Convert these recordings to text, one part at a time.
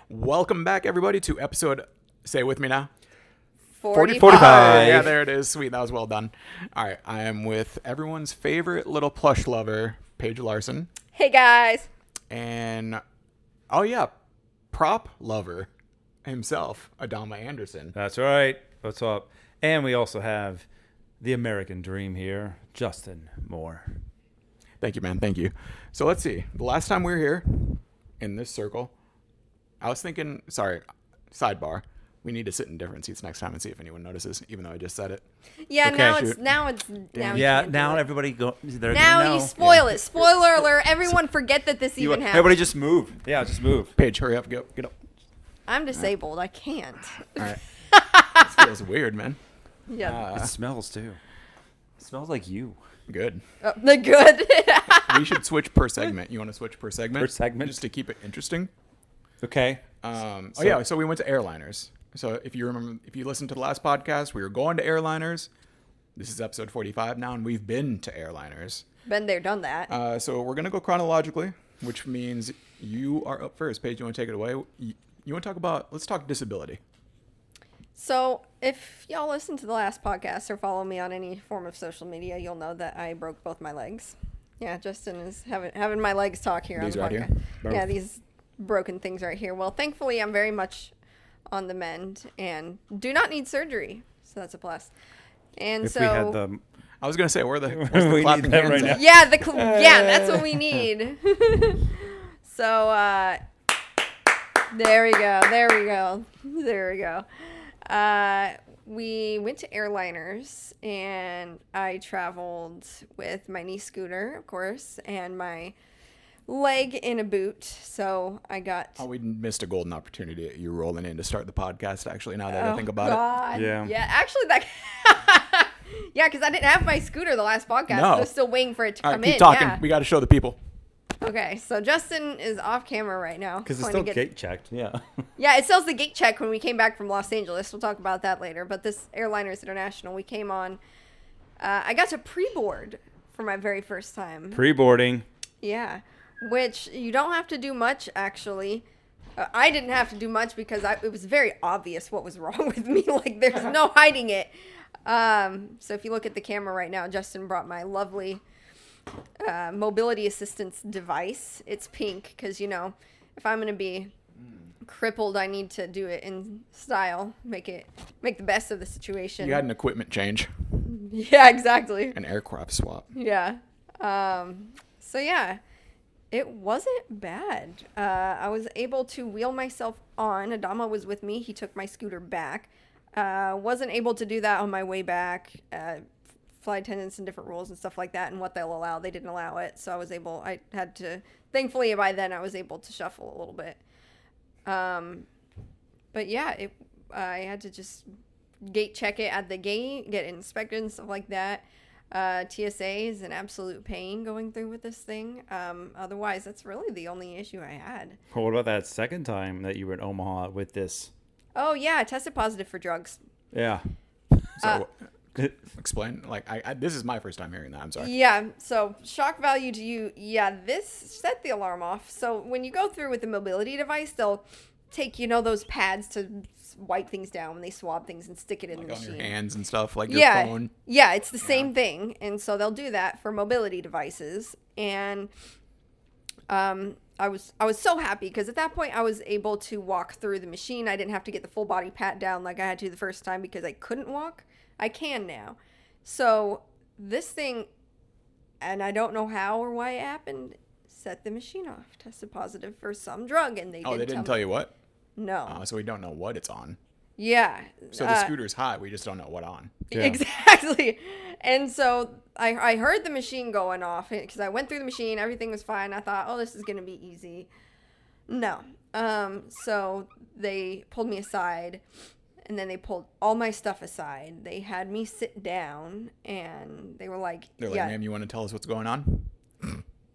Welcome back, everybody, to episode, say it with me now, 45. Yeah, there it is. Sweet. That was well done. All right. I am with everyone's favorite little plush lover, Paige Larson. Hey, guys. And, oh, yeah, prop lover himself, Adama Anderson. That's right. What's up? And we also have the American dream here, Justin Moore. Thank you, man. Thank you. So let's see. The last time we were here in this circle, I was thinking, sorry, sidebar. We need to sit in different seats next time and see if anyone notices, even though I just said it. Yeah, Okay. now Everybody go. Now you spoil it. Spoiler alert. Everyone forget that this even happened. Everybody just move. Yeah, just move. Paige, hurry up. Get up. I'm disabled. I can't. All right. This feels weird, man. Yeah. It smells too. It smells like you. Good. The good. We should switch per segment. You want to switch per segment? Per segment? Just to keep it interesting. Okay. So we went to Airliners. So if you remember, if you listened to the last podcast, we were going to Airliners. This is episode 45 now, and we've been to Airliners. Been there, done that. So we're going to go chronologically, which means you are up first. Paige, you want to take it away? You want to talk about, let's talk disability. So if y'all listen to the last podcast or follow me on any form of social media, you'll know that I broke both my legs. Yeah, Justin is having my legs talk here These on the right podcast. here? Yeah, these broken things right here. Well, thankfully, I'm very much on the mend and do not need surgery. So that's a plus. And If so we had the, I was going to say, where's the We clapping need that hands right at? now. yeah, that's what we need. So there we go. We went to Airliners, and I traveled with my knee scooter, of course, and my leg in a boot. So I got... Oh, we missed a golden opportunity at you rolling in to start the podcast, actually, now that I think about God. it. Yeah, actually, that... yeah, because I didn't have my scooter the last podcast. No. I was still waiting for it to All come right, keep in. talking. Yeah. We got to show the people. Okay, so Justin is off camera right now. because it's going still to gate checked. Yeah. Yeah, it sells the gate check when we came back from Los Angeles. We'll talk about that later. But this Airliners International, we came on. I got to pre-board for my very first time. Pre-boarding. Yeah, which you don't have to do much, actually. I didn't have to do much because it was very obvious what was wrong with me. Like, there's no hiding it. So if you look at the camera right now, Justin brought my lovely mobility assistance device. It's pink because, you know, if I'm going to be crippled, I need to do it in style, make the best of the situation. You had an equipment change, Yeah, exactly. an aircraft swap. Yeah. So yeah, it wasn't bad. I was able to wheel myself on. Adama was with me. He took my scooter back. Wasn't able to do that on my way back. Flight attendants and different rules and stuff like that, and what they'll allow, they didn't allow it. So I had to, thankfully by then I was able to shuffle a little bit. But yeah, I had to just gate check it at the gate, get it inspected and stuff like that. TSA is an absolute pain going through with this thing. Otherwise, that's really the only issue I had. Well, what about that second time that you were in Omaha with this? Oh yeah, I tested positive for drugs. Yeah. So explain. Like, this is my first time hearing that. I'm sorry. Yeah, so shock value to you. Yeah, this set the alarm off. So when you go through with the mobility device, they'll take, you know, those pads to wipe things down when they swab things and stick it in the Like on machine. your hands and stuff, like your Yeah, phone. yeah, it's the same thing, and so they'll do that for mobility devices. And I was so happy because at that point I was able to walk through the machine. I didn't have to get the full body pat down like I had to the first time because I couldn't walk. I can now. So this thing, and I don't know how or why it happened, set the machine off. Tested positive for some drug, and they Didn't tell you what? No. So we don't know what it's on. Yeah. So the scooter's hot. We just don't know what on. Yeah. Exactly. And so I heard the machine going off because I went through the machine. Everything was fine. I thought, oh, this is going to be easy. No. So they pulled me aside, and then they pulled all my stuff aside. They had me sit down, and they were like, They're like, yeah. ma'am, you want to tell us what's going on?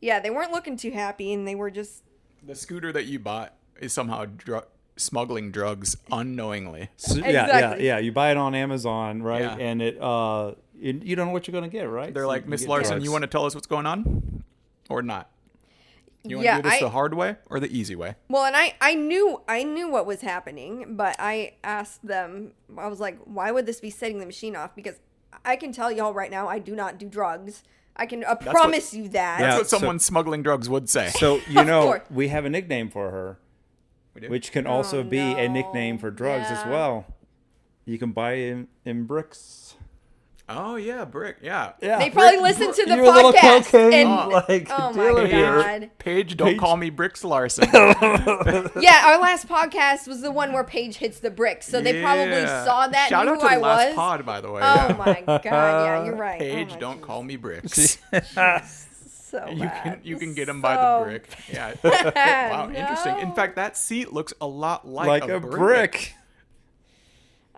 Yeah, they weren't looking too happy, and they were just... The scooter that you bought is somehow smuggling drugs unknowingly. So, Exactly. yeah. You buy it on Amazon, right? Yeah. And you don't know what you're gonna get, right? They're So like, you Miss get Larson, drugs. you want to tell us what's going on? Or not? You want to do this the hard way or the easy way? Well, and I knew what was happening, but I asked them. I was like, "Why would this be setting the machine off?" Because I can tell y'all right now, I do not do drugs. I can promise you that. That's what someone smuggling drugs would say. So course. we have a nickname for her, which can also be a nickname for drugs as well. You can buy in bricks. Oh yeah, brick. Yeah. They probably listen to the podcast. Oh my god. Paige, don't call me Bricks Larson. Yeah, our last podcast was the one where Paige hits the bricks, so they probably saw that. Shout knew out to who the last was. pod, by the way. Oh my god. Yeah, you're right. Paige, don't call me Bricks. So you can get them by the brick. Yeah. Wow, interesting. In fact, that seat looks a lot like a brick.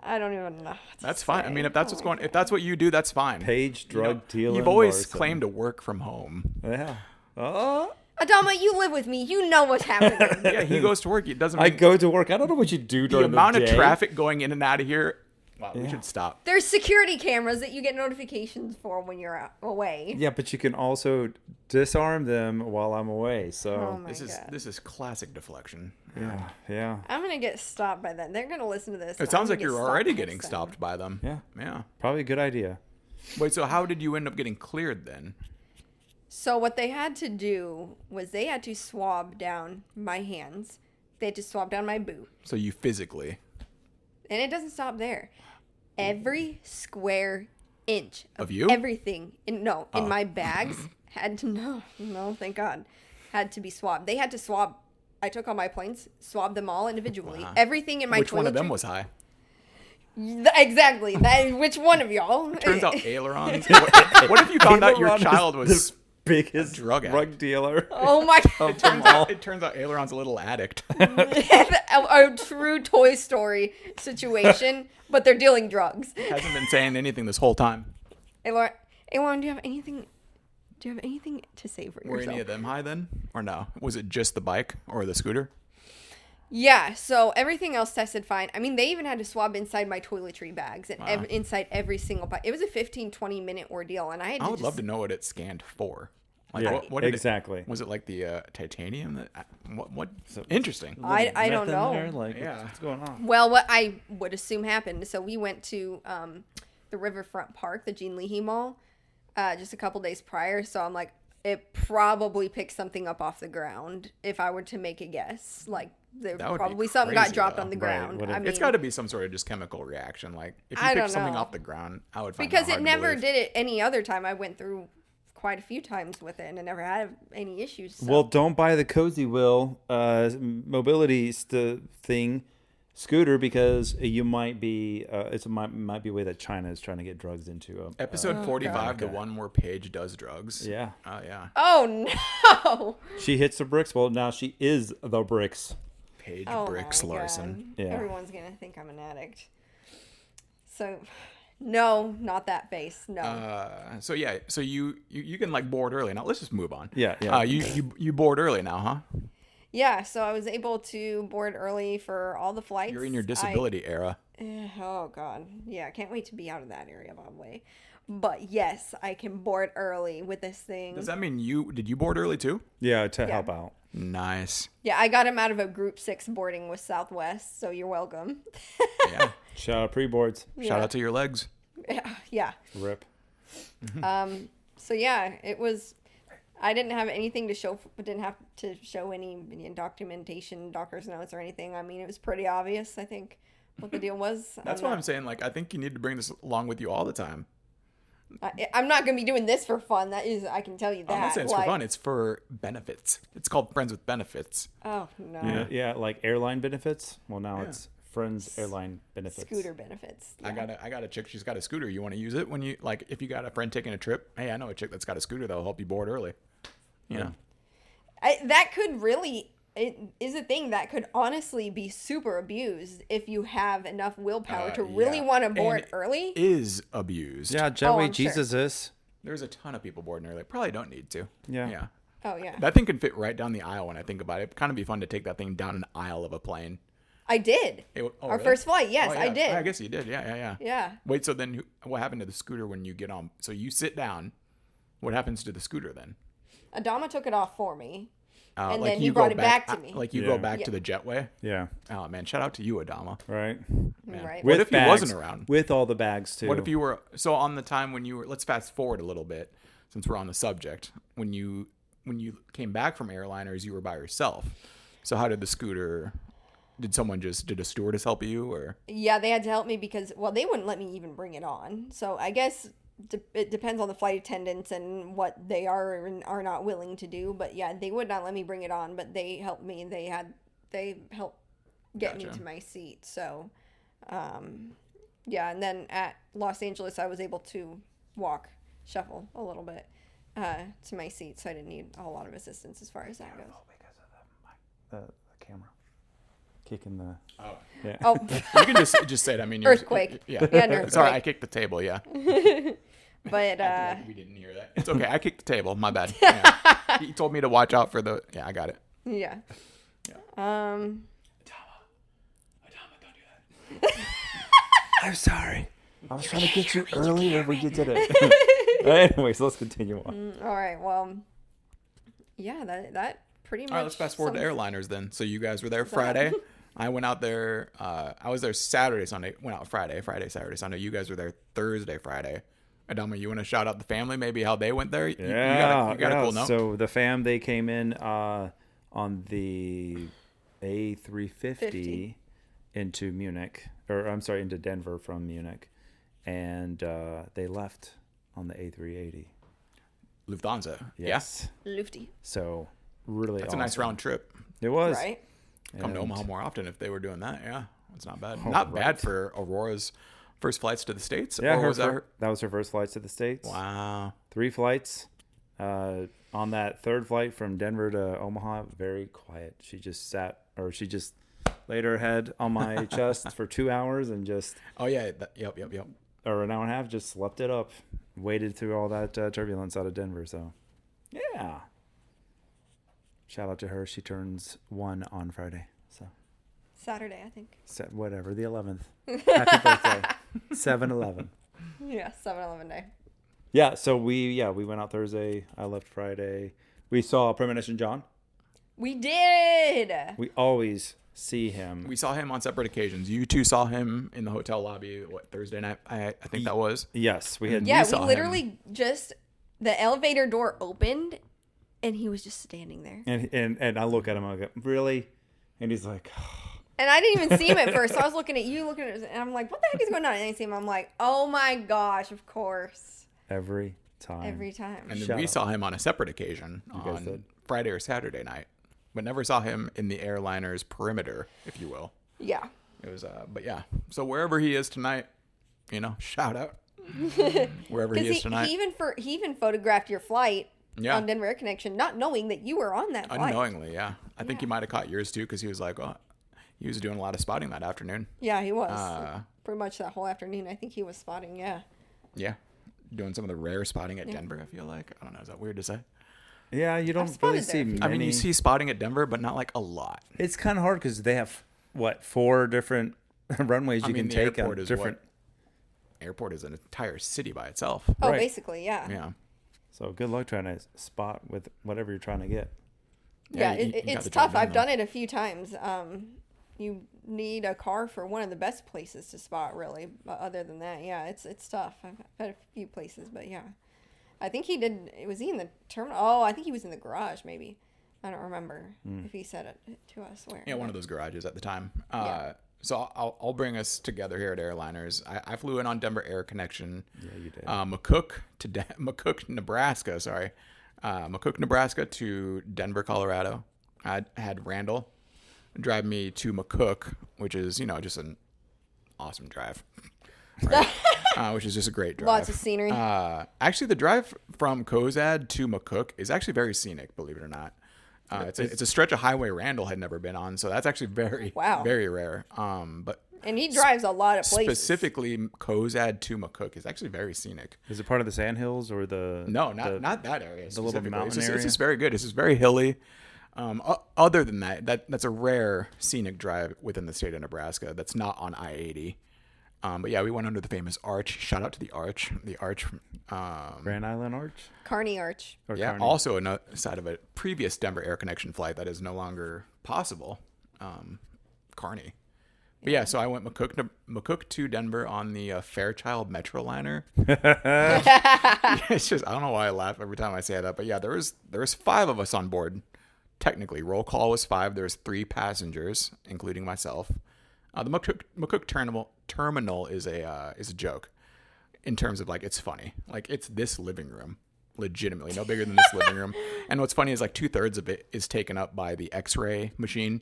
I don't even know. That's fine. I mean, if that's if that's what you do, that's fine. Paige, drug dealer. You've always claimed to work from home. Yeah. Adama, you live with me. You know what's happening. Yeah, he goes to work. It doesn't. I go to work. I don't know what you do during the amount day. of traffic going in and out of here. Wow, we should stop. There's security cameras that you get notifications for when you're away. Yeah, but you can also disarm them while I'm away. So this is classic deflection. Yeah. I'm gonna get stopped by them. They're gonna listen to this. It sounds like you're already getting stopped by them. Yeah. Probably a good idea. Wait, so how did you end up getting cleared then? So what they had to do was they had to swab down my hands. They had to swab down my boot. So you physically. And it doesn't stop there. Every square inch of you, everything in my bags had to no, thank God, had to be swabbed. They had to swab. I took all my planes, swabbed them all individually. Wow. Everything in my which one of them was high? Exactly. Which one of y'all? It turns out ailerons. What if you found out your child was biggest drug dealer? Oh my god! It turns out aileron's a little addict. A true Toy Story situation, but they're dealing drugs. Hasn't been saying anything this whole time. Aileron, do you have anything to say for yourself? Were any of them high then, or no? Was it just the bike or the scooter? Yeah, so everything else tested fine. I mean, they even had to swab inside my toiletry bags and inside every single bike. It was a 15-20 minute ordeal, and I would love to know what it scanned for. Like, what exactly? Was it like the titanium? What? Interesting. I don't know. What's going on? Well, what I would assume happened. So we went to the Riverfront Park, the Gene Leahy Mall, just a couple days prior. So I'm like, it probably picked something up off the ground. If I were to make a guess, like there probably something got dropped on the ground. Right. I mean, it's got to be some sort of just chemical reaction. Like if you pick something off the ground, I would find because it it never did it any other time. I went through quite a few times with it and I never had any issues. So. Well, don't buy the Cozy Wheel mobility scooter because you might be might be a way that China is trying to get drugs into. Episode 45, the one where Paige does drugs. Yeah. Oh yeah. Oh no. She hits the bricks. Well, now she is the bricks. Paige Bricks Larson. Yeah. Everyone's gonna think I'm an addict. So. No, not that face. No. So you can like board early. Now let's just move on. Yeah. You board early now, huh? Yeah. So I was able to board early for all the flights. You're in your disability era. Oh God. Yeah. I can't wait to be out of that area, by the way. But yes, I can board early with this thing. Does that mean did you board early too? Yeah, to help out. Nice. Yeah, I got him out of a group 6 boarding with Southwest, so you're welcome. Yeah. Shout out pre-boards. Shout out to your legs. Yeah. Rip. So yeah, it was. I didn't have anything to show. Didn't have to show any documentation, doctor's notes, or anything. I mean, it was pretty obvious. I think what the deal was. That's why I'm saying. Like, I think you need to bring this along with you all the time. I'm not going to be doing this for fun. That is, I can tell you that. I'm not saying it's for fun. It's for benefits. It's called Friends with Benefits. Oh, no. Yeah, like airline benefits. Well, now it's Friends Airline Benefits. Scooter benefits. Yeah. I got a chick. She's got a scooter. You want to use it when you, like, if you got a friend taking a trip? Hey, I know a chick that's got a scooter that'll help you board early. You know? That could really... It is a thing that could honestly be super abused if you have enough willpower to really want to board early. Is abused. Yeah, Joey, Jesus is. There's a ton of people boarding early. Probably don't need to. Yeah. Oh, yeah. That thing can fit right down the aisle when I think about it. It'd kind of be fun to take that thing down an aisle of a plane. I did. Our first flight, yes, I did. I guess you did. Yeah. Yeah. Wait, so then what happened to the scooter when you get on? So you sit down. What happens to the scooter then? Adama took it off for me. and like then you he brought go it back to me. Like you Yeah. go back Yeah. to the jetway. Yeah. Oh man, shout out to you, Adama. Right. Man. Right. What if he bags, wasn't around? with all the bags too? What if you were on the time when you were? Let's fast forward a little bit since we're on the subject. When you came back from Airliners, you were by yourself. So how did the scooter? Did a stewardess help you or? Yeah, they had to help me because, well, they wouldn't let me even bring it on. So I guess it depends on the flight attendants and what they are and are not willing to do. But yeah, they would not let me bring it on, but they helped me. They helped get me Gotcha. to my seat. So, yeah. And then at Los Angeles, I was able to shuffle a little bit to my seat. So I didn't need a whole lot of assistance as far as that goes. Because of the camera kicking the. Oh. Yeah. Oh, You can just say it. I mean, Earthquake. Yeah. Yeah, an earthquake. Sorry, I kicked the table. Yeah. but Like we didn't hear that. It's okay. I kicked the table. My bad. Yeah. He told me to watch out for the. Yeah, I got it. yeah. Adama, don't do that. I'm sorry. I was trying to get you earlier. We did it. Anyways, let's continue on. All right. Well, yeah, that pretty much. All right, let's fast forward to sums- Airliners then. So you guys were there Friday. I went out there. I was there Saturday, Sunday. Went out Friday, Saturday, Sunday. You guys were there Thursday, Friday. Adama, you want to shout out the family? Maybe how they went there. You got a cool note. So the fam, they came in on the A350 50. into Munich, or I'm sorry, into Denver from Munich, and they left on the A380. Lufthansa. Yes. Lufty. So really, That's a nice awesome. round trip. It was. Right. Come to And- Omaha more often if they were doing that. Yeah, it's not bad. Oh, Not right. bad for Aurora's first flights to the States. Yeah, or was that that was her first flight to the States. Wow. 3 flights. On that third flight from Denver to Omaha, very quiet. She just laid her head on my chest for 2 hours and just, Oh yeah. Yep. or an hour and a half, just slept it up. Waited through all that turbulence out of Denver. So, yeah. Shout out to her. She turns 1 on Friday. So, Saturday, I think. whatever, the 11th. Happy birthday. 7-11. Yeah, 7-Eleven day. Yeah, so we went out Thursday. I left Friday. We saw Preminition John. We did. We always see him. We saw him on separate occasions. You two saw him in the hotel lobby. What, Thursday night? I think that was. Yes, we had. Yeah, we saw him. literally just the elevator door opened, and he was just standing there. And I look at him. I go, really? And he's like, And I didn't even see him at first. So I was looking at you, looking at, and I'm like, "What the heck is going on?" And I see him. I'm like, "Oh my gosh! Of course." every time. Every time. And then Shout we out. saw him on a separate occasion guys on did. Friday or Saturday night, but never saw him in the Airliners perimeter, if you will. Yeah. It was, but yeah. So wherever he is tonight, shout out. Wherever he is tonight. He even photographed your flight Yeah. on Denver Air Connection, not knowing that you were on that flight. Unknowingly, yeah. I think he might have caught yours too, because he was like, oh, he was doing a lot of spotting that afternoon. Yeah, he was. Pretty much that whole afternoon. I think he was spotting. Yeah. Yeah. Doing some of the rare spotting at Denver, I feel like. I don't know. Is that weird to say? Yeah, you don't spotted really there see a few many. I mean, you see spotting at Denver, but not like a lot. It's kind of hard because they have, 4 different runways you can the take on airport is different. Airport is an entire city by itself. Oh, Right. basically, yeah. Yeah. So good luck trying to spot with whatever you're trying to get. Yeah, you got it's the job tough. I've though. done it a few times. You need a car for one of the best places to spot, really. But other than that, yeah, it's tough. I've had a few places, but yeah. I think he did. Was he in the terminal? Oh, I think he was in the garage, maybe. I don't remember if he said it to us where. Yeah, one of those garages at the time. Yeah. So I'll bring us together here at Airliners. I flew in on Denver Air Connection. Yeah, you did. McCook, Nebraska. Sorry, McCook, Nebraska to Denver, Colorado. I had Randall drive me to McCook, which is just an awesome drive, right? Which is just a great drive. Lots of scenery. Actually, the drive from Cozad to McCook is actually very scenic, believe it or not. It's a stretch of highway Randall had never been on, so that's actually very very rare. But and he drives a lot of places. specifically Cozad to McCook is actually very scenic. Is it part of the Sandhills or the? No, not that area. the little specifically. mountain It's area? just very good. It's just very hilly. Other than that's a rare scenic drive within the state of Nebraska. That's not on I-80. But yeah, we went under the famous arch. Shout out to the arch. The arch. Grand Island Arch? Carney Arch. Or Yeah, Carney? also another side of a previous Denver Air Connection flight that is no longer possible. Carney. But yeah, so I went McCook to Denver on the Fairchild Metroliner. It's just, I don't know why I laugh every time I say that, but yeah, there was 5 of us on board. Technically, roll call was 5. There was 3 passengers, including myself. The McCook terminal is a joke in terms of like it's funny. Like it's this living room, legitimately no bigger than this living room. And what's funny is like 2/3 of it is taken up by the X-ray machine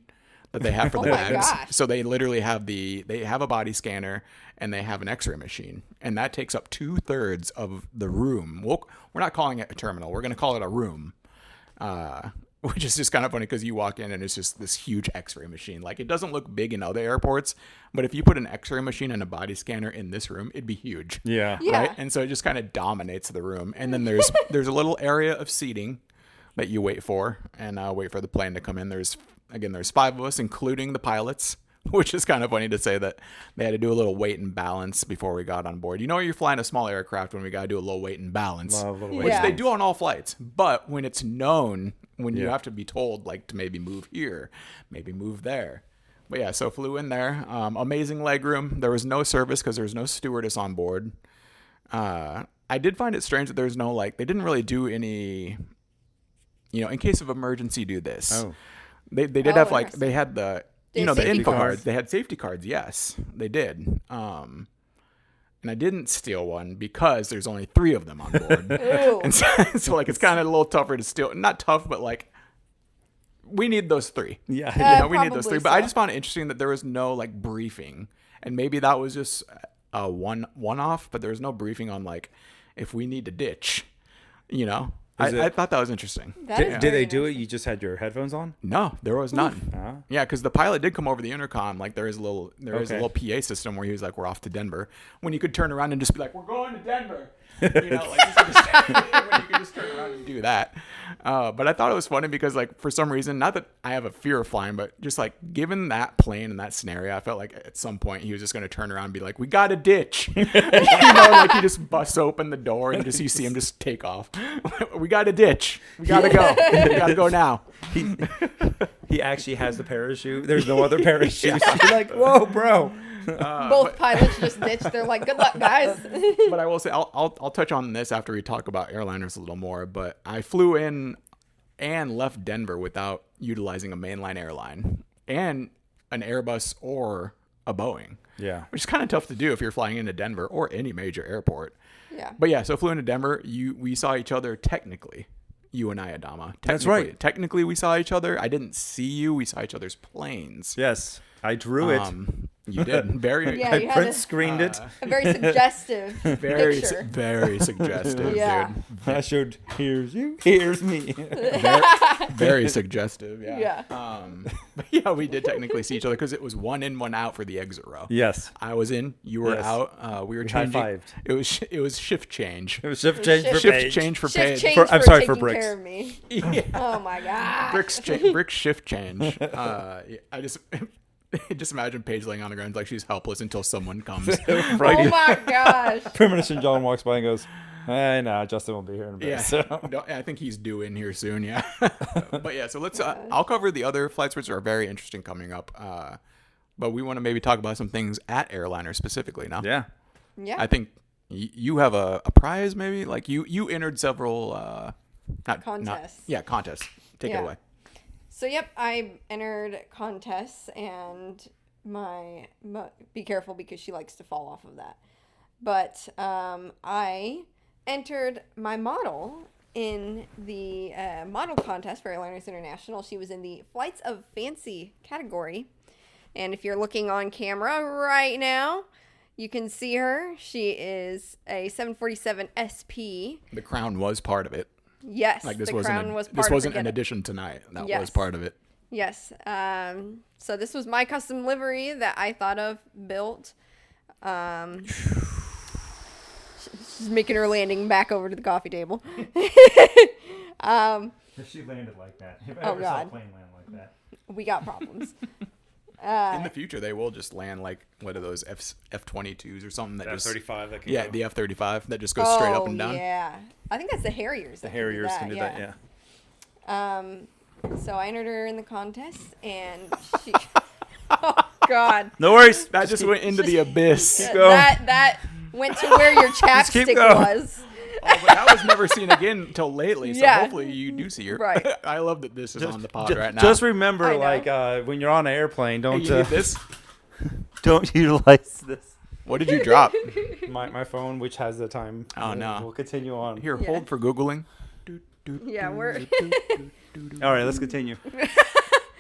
that they have for the my bags. gosh. So they literally have a body scanner and they have an X-ray machine, and that takes up 2/3 of the room. We're not calling it a terminal. We're going to call it a room. Which is just kind of funny because you walk in and it's just this huge X-ray machine. Like it doesn't look big in other airports, but if you put an X-ray machine and a body scanner in this room, it'd be huge. Yeah. Yeah. Right? And so it just kind of dominates the room. And then there's a little area of seating that you wait for and wait for the plane to come in. There's 5 of us, including the pilots, which is kind of funny to say that they had to do a little weight and balance before we got on board. You know, you're flying a small aircraft when we got to do a little weight and balance, Love a little weight which and they balance. do on all flights. But when it's known, when you Yeah. have to be told like to maybe move here, maybe move there. But yeah, so flew in there. Amazing legroom. There was no service because there was no stewardess on board. I did find it strange that there's no they didn't really do any, in case of emergency, do this. Oh. They did Oh, have interesting. they had the They had the safety info cards. cards. They had safety cards. Yes, they did. And I didn't steal one because there's only 3 of them on board. Ooh. And so like it's kind of a little tougher to steal. Not tough, but like we need those 3. Yeah. We need those 3. Probably But I so. just found it interesting that there was no like briefing, and maybe that was just a one off. But there was no briefing on like if we need to ditch. I thought that was interesting. That is Did very they do it? interesting. You just had your headphones on? No, there was none. Huh? Yeah, because the pilot did come over the intercom. Like there is a little Okay. PA system where he was like, "We're off to Denver." When you could turn around and just be like, "We're going to Denver," like when you could just turn around and do that. But I thought it was funny because like for some reason, not that I have a fear of flying, but just like given that plane and that scenario, I felt like at some point he was just going to turn around and be like, "We got a ditch," like he just busts open the door and you see him just take off. We got a ditch. We gotta go. We gotta go now. He actually has the parachute. There's no other parachute. You're like, whoa, bro. Both pilots just ditched. They're like, good luck, guys. But I will say I'll touch on this after we talk about airliners a little more. But I flew in and left Denver without utilizing a mainline airline and an Airbus or a Boeing, Yeah. which is kind of tough to do if you're flying into Denver or any major airport. Yeah. But yeah, so flew into Denver. We saw each other technically. You and I, Adama. That's right. Technically, we saw each other. I didn't see you. We saw each other's planes. Yes. I drew it. You did. Very, Yeah, you I had print screened it. a very suggestive very, picture. very suggestive, Yeah. dude. I showed, here's you, here's me. Very suggestive, yeah. Yeah. But yeah, we did technically see each other because it was 1 in, 1 out for the exit row. Yes. I was in, you were Yes. out. We were We changing. high-fived. It was shift change. It was shift change for Shift Paige. change for Shift Paige. change I'm for sorry, for taking bricks. care of me. Yeah. Oh my god. Brick shift change. I just imagine Paige laying on the ground like she's helpless until someone comes. Oh my gosh. Preminition John walks by and goes, hey, nah, Justin will be here in a bit. Yeah, So. No, I think he's due in here soon. Yeah, but yeah. So let's. I'll cover the other flights which are very interesting coming up. But we want to maybe talk about some things at Airliner specifically now. Yeah. Yeah. I think you have a prize maybe. Like you entered several Contests. Contests. Take it Yeah. away. So yep, I entered contests, and my be careful because she likes to fall off of that. But I entered my model in the model contest for Airliners International. She was in the Flights of Fancy category, and if you're looking on camera right now, you can see her. She is a 747 SP. The crown was part of it. Yes, Like this the wasn't crown was part this of wasn't the an get-up. addition tonight. That Yes. was part of it. Yes. So this was my custom livery that I thought of, built. She's making her landing back over to the coffee table. If she landed like that. If Oh, God. plane land like that. We got problems. In the future, they will just land like what are those F-22s or something that just F-35 that can yeah, go. the F-35 that just goes straight up and down. Yeah, I think that's the Harriers. The Harriers can do that, yeah. So I entered her in the contest, and she. Oh God. No worries. That just went into the abyss. going. That went to where your chapstick going. was. Oh, but that was never seen again until lately. So Yeah. hopefully you do see her. Right. I love that this is on the pod Ju- right now. Just remember, I know. like when you're on an airplane, Hey, don't you need this. don't utilize this. What did you drop? My phone, which has the time. Oh, no. We'll continue on. Here, Yeah. hold for googling. Yeah, we're All right, let's continue.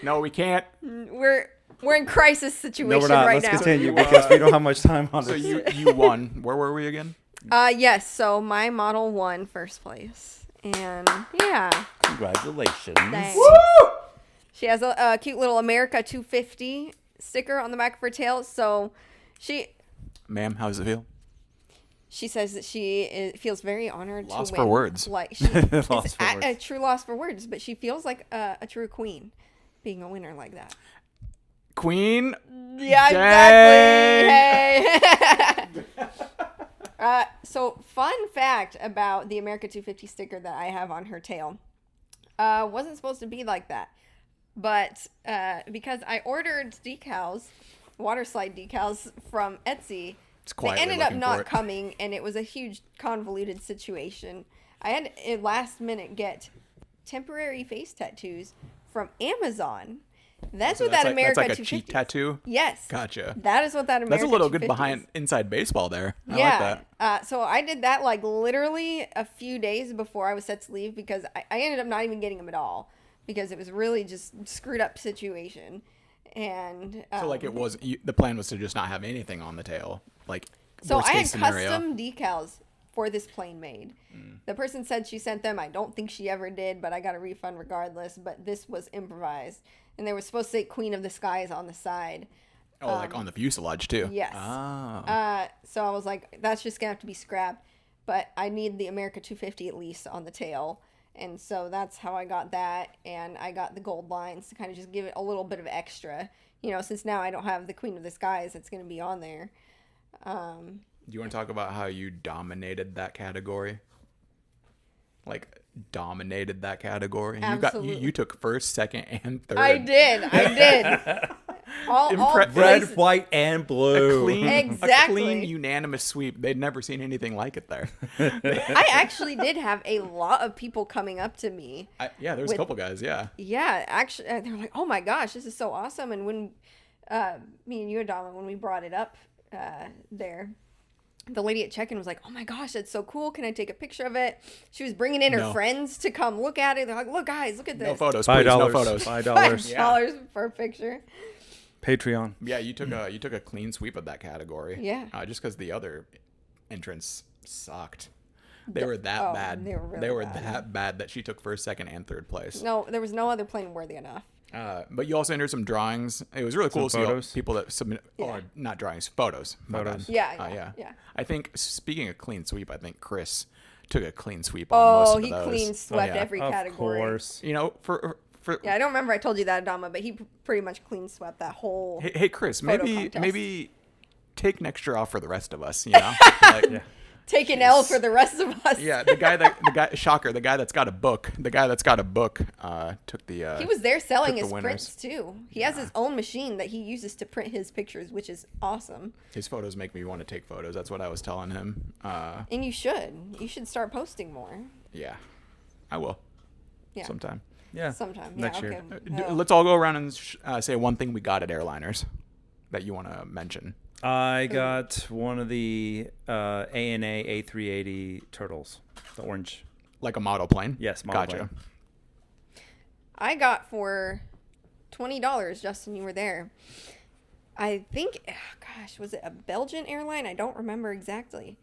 No, we can't. we're in crisis situation No, we're not. right Let's now. continue You, because we don't have much time on So this. you won. Where were we again? Yes. So my model won first place, and yeah, Congratulations. thanks. She has a cute little America 250 sticker on the back of her tail. So Ma'am, how does it feel? she says that feels very honored Lost to for win. words. Like she, Lost it's for a words. true loss for words, but she feels like a true queen being a winner like that. Queen. Yeah, Dang. exactly. Hey. So fun fact about the America 250 sticker that I have on her tail. Wasn't supposed to be like that. But because I ordered decals, water slide decals from Etsy, It's they quietly ended up looking for not it. coming, and it was a huge convoluted situation. I had to last minute get temporary face tattoos from Amazon. That's So what that like, America that's like a 250 cheat tattoo. Yes. Gotcha. That is what that America That's a little good 250 behind is. inside baseball there. I Yeah. like that. So I did that like literally a few days before I was set to leave because I ended up not even getting them at all because it was really just screwed up situation. And So like it was the plan was to just not have anything on the tail, like so worst I had case scenario. custom decals for this plane made. The person said she sent them. I don't think she ever did, but I got a refund regardless. But this was improvised, and they were supposed to say "Queen of the Skies" on the side. Oh, like on the fuselage too. Yes. Oh. So I was like, that's just gonna have to be scrapped. But I need the America 250 at least on the tail, and so that's how I got that. And I got the gold lines to kind of just give it a little bit of extra. You know, since now I don't have the Queen of the Skies, it's gonna be on there. Do you want to talk about how you dominated that category? Like dominated that category. Absolutely. You took first, second, and third. I did. all Red, places- white, and A blue. clean, Exactly. a clean unanimous sweep. They'd never seen anything like it there. I actually did have a lot of people coming up to me. Yeah, there's a couple guys. Yeah. Yeah, actually, they were like, "Oh my gosh, this is so awesome!" And when me and you, Adama, when we brought it up there, the lady at check-in was like, "Oh my gosh, that's so cool! Can I take a picture of it?" She was bringing in her No. friends to come look at it. They're like, "Look, guys, look at this! No photos, please. No photos. $5. $5 for a picture." Patreon. Yeah, you took a clean sweep of that category. Yeah. Just because the other entrants sucked. They were that bad. they were really They were bad. that bad that she took first, second, and third place. No, there was no other plane worthy enough. But you also entered some drawings. It was really cool to see all photos? people that submit, or not drawings, photos. My Photos. bad. Yeah. I think speaking of clean sweep, I think Chris took a clean sweep on most Oh, of he those. clean swept yeah. every Of category. course. You know, for Yeah, I don't remember I told you that, Adama, but he pretty much clean swept that whole. hey Chris, photo maybe contest. take an extra off for the rest of us. You know, like, Yeah. Take an L for the rest of us. yeah. The guy that's got a book took the. He was there selling took the his winners. prints too. He has his own machine that he uses to print his pictures, which is awesome. His photos make me want to take photos. That's what I was telling him. And you should. You should start posting more. Yeah, I will. Yeah. Sometime. Yeah. Sometime. Next yeah, year. okay. Oh. Let's all go around and say one thing we got at Airliners that you want to mention. I got one of the ANA A380 turtles, the orange. Like a model plane. Yes, model Gotcha. plane. I got for $20. Justin, you were there. I think, was it a Belgian airline? I don't remember exactly,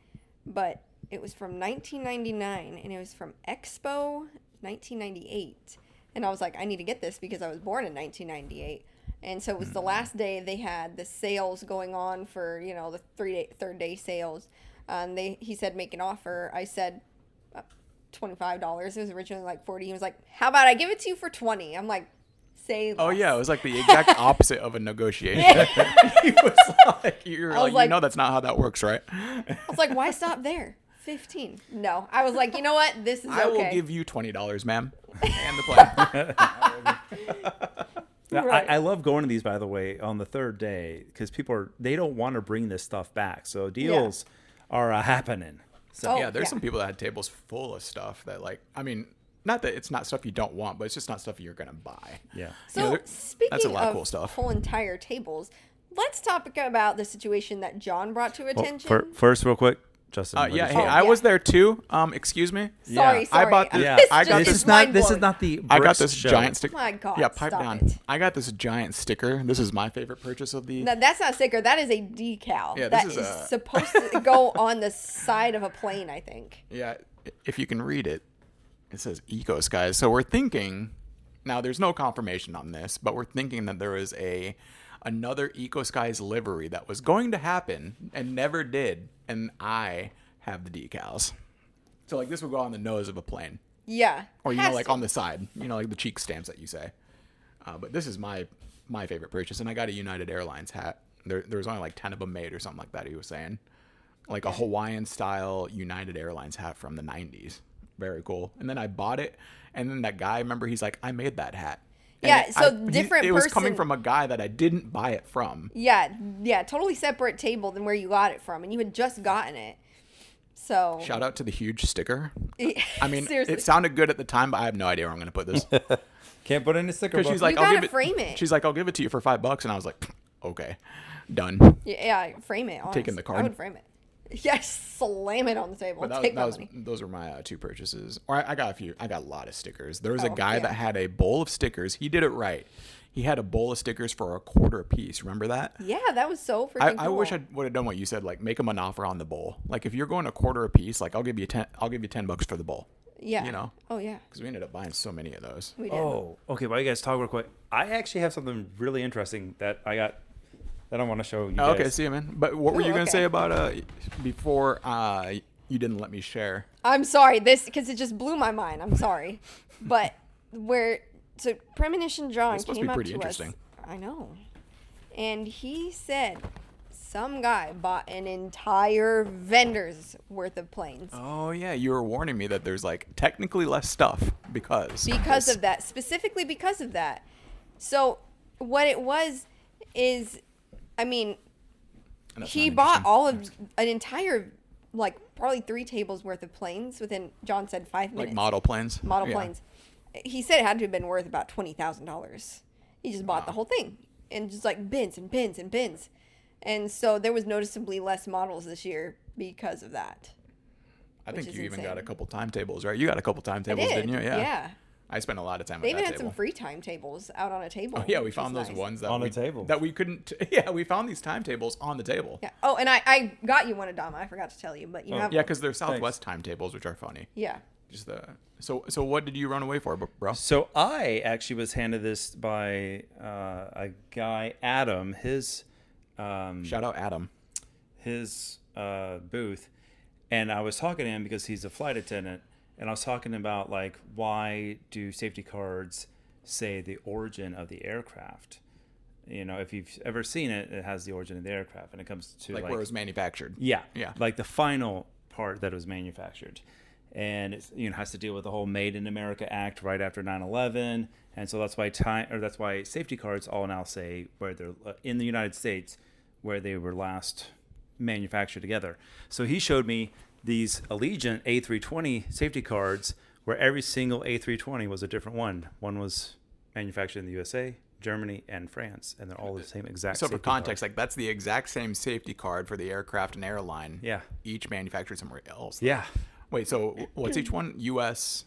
but it was from 1999, and it was from Expo 1998. And I was like, I need to get this because I was born in 1998. And so it was the last day they had the sales going on for, the third day sales. And he said, make an offer. I said, $25. It was originally like $40. He was like, how about I give it to you for $20? I'm like, say less. Oh yeah, it was like the exact opposite of a negotiation. He was like, you're I was like, you like- know, that's not how that works, right? I was like, why stop there? 15. No, I was like, you know what? This is okay. I will give you $20, ma'am, and the plane. Now, Right. I love going to these, by the way, on the third day because they don't want to bring this stuff back. So deals are happening. So Oh, yeah, there's yeah. some people that had tables full of stuff that, like, I mean, not that it's not stuff you don't want, but it's just not stuff you're gonna buy. yeah. So You know, speaking that's a lot of of cool stuff. whole entire tables, let's talk about the situation that John brought to Well, attention. first, real quick, Justin. what Yeah, did hey, you- I yeah. was there too. Excuse me. sorry, yeah. sorry. I bought the- Yeah, I got this this- is not mind this is blowing. not the. I got Brooks this show. giant sticker. My God, Yeah, pipe stop down. it. I got this giant sticker. This is my favorite purchase of the. No, that's not a sticker. That is a decal. Yeah, that this is is a- supposed to go on the side of a plane, I think. Yeah, if you can read it, it says Eco Skies. So we're thinking, now there's no confirmation on this, but we're thinking that there is another Eco Skies livery that was going to happen and never did, and I have the decals. So like this would go on the nose of a plane, Yeah. or Has like to. on the side, like the cheek stamps that you say. But this is my favorite purchase, and I got a United Airlines hat. There was only like 10 of them made or something like that. He was saying, like a Hawaiian style United Airlines hat from the 90s. Very cool. And then I bought it, and then that guy, remember, he's like, I made that hat. And Yeah, so different It was coming person- from a guy that I didn't buy it from. Yeah, totally separate table than where you got it from, and you had just gotten it. So Shout out to the huge sticker. I mean, seriously. it sounded good at the time, but I have no idea where I'm going to put this. Can't put any sticker. Because she's like, You I'll gotta give it. frame it. She's like, I'll give it to you for $5, and I was like, okay, done. yeah, frame it. Honestly. Taking the card. I would frame it. Yes, slam it on the table. But Take my money. those were my two purchases. Or I got a few. I got a lot of stickers. There was a Oh, guy yeah. that had a bowl of stickers. He did it right. He had a bowl of stickers for $0.25 a piece. Remember that? Yeah, that was so freaking cool. I wish I would have done what you said. Like make him an offer on the bowl. Like if you're going $0.25 a piece, like I'll give you $10 for the bowl. Yeah. You know? Oh yeah. Because we ended up buying so many of those. We did. Oh, okay. While you guys talk real quick, I actually have something really interesting that I got that I want to show you guys. Okay, see you, man. But what were Ooh, you gonna okay. say about before you didn't let me share? I'm sorry, because it just blew my mind. I'm sorry, but so Preminition John It's supposed to came be up pretty to interesting. us. I know, and he said some guy bought an entire vendor's worth of planes Oh yeah, you were warning me that there's like technically less stuff because because of that, specifically because of that. So what it was is, I mean, And that's he not bought interesting. all of an entire, like probably 3 tables worth of planes within, John said, 5 minutes. like model planes. Model Yeah. planes. He said it had to have been worth about $20,000. He just bought the whole thing and just like bins and bins and bins. And so there was noticeably less models this year because of that. I which think is you even insane. got a couple timetables, right? You got a couple I timetables, did. didn't you? Yeah. Yeah. I spent a lot of time They at even that had table. some free timetables out on a table. Oh yeah, we which found was those nice. ones that On a we, table. that we couldn't. Yeah, we found these timetables on the table. Yeah. Oh, and I got you one, Adama. I forgot to tell you, but you have Yeah, one. because they're Southwest timetables, which are funny. Yeah. Just the so what did you run away for, bro? So I actually was handed this by a guy, Adam. His Shout out Adam. his booth, and I was talking to him because he's a flight attendant, and I was talking about like why do safety cards say the origin of the aircraft? If you've ever seen it, it has the origin of the aircraft, and it comes to Like where it was manufactured. yeah, Yeah. like the final part that was manufactured, and it has to deal with the whole Made in America Act right after 9/11, and so that's why safety cards all now say where they're in the United States where they were last manufactured together. So he showed me these Allegiant A320 safety cards where every single A320 was a different one. One was manufactured in the USA, Germany, and France, and they're all the same exact. So for safety card. context, like that's the exact same safety card for the aircraft and airline. Yeah. Each manufactured somewhere else. Yeah. Wait, so what's each one? U.S.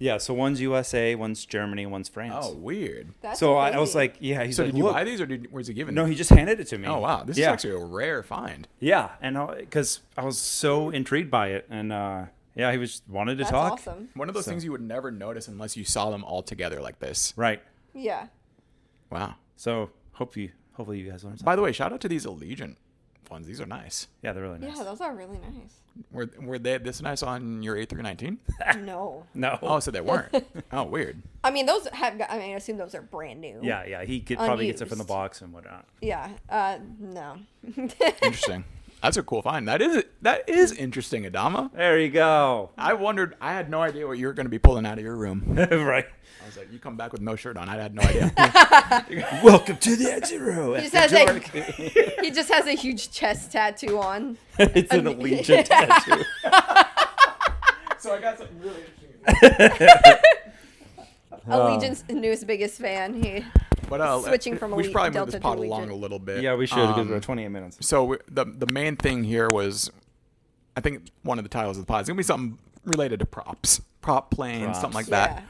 Yeah, so one's USA, one's Germany, one's France. Oh, weird. That's So I was crazy. like, yeah, he's So like, did you look. buy these, or was it given? No, he just handed it to me. Oh wow, this is Yeah. actually a rare find. Yeah, and because I was so intrigued by it, and he was wanted to That's talk. awesome. One of those So- things you would never notice unless you saw them all together like this. Right. Yeah. Wow. So hopefully you guys learned something. By the way, shout out to these Allegiant up ones. These are nice. Yeah, they're really nice. Yeah, those are really nice. Were they this nice on your A319? No. No. Oh, so they weren't. Oh, weird. I mean, those have. I mean, I assume those are brand new. Yeah. He probably gets it from the Unused. box and whatnot. Yeah. No. Interesting. That's a cool find. That is interesting, Adama. There you go. I wondered. I had no idea what you were going to be pulling out of your room. Right. I was like, you come back with no shirt on. I had no idea. Welcome to the exit row. He just has a huge chest tattoo on. It's an Allegiant tattoo. So I got something really interesting. Allegiant's newest biggest fan. He But switching from we should Elite probably move Delta this to pod Allegiant. along a little bit. Yeah, we should because we're 28 minutes. So the main thing here was, I think one of the titles of the pod is gonna be something related to props, prop planes, something like that. Yeah.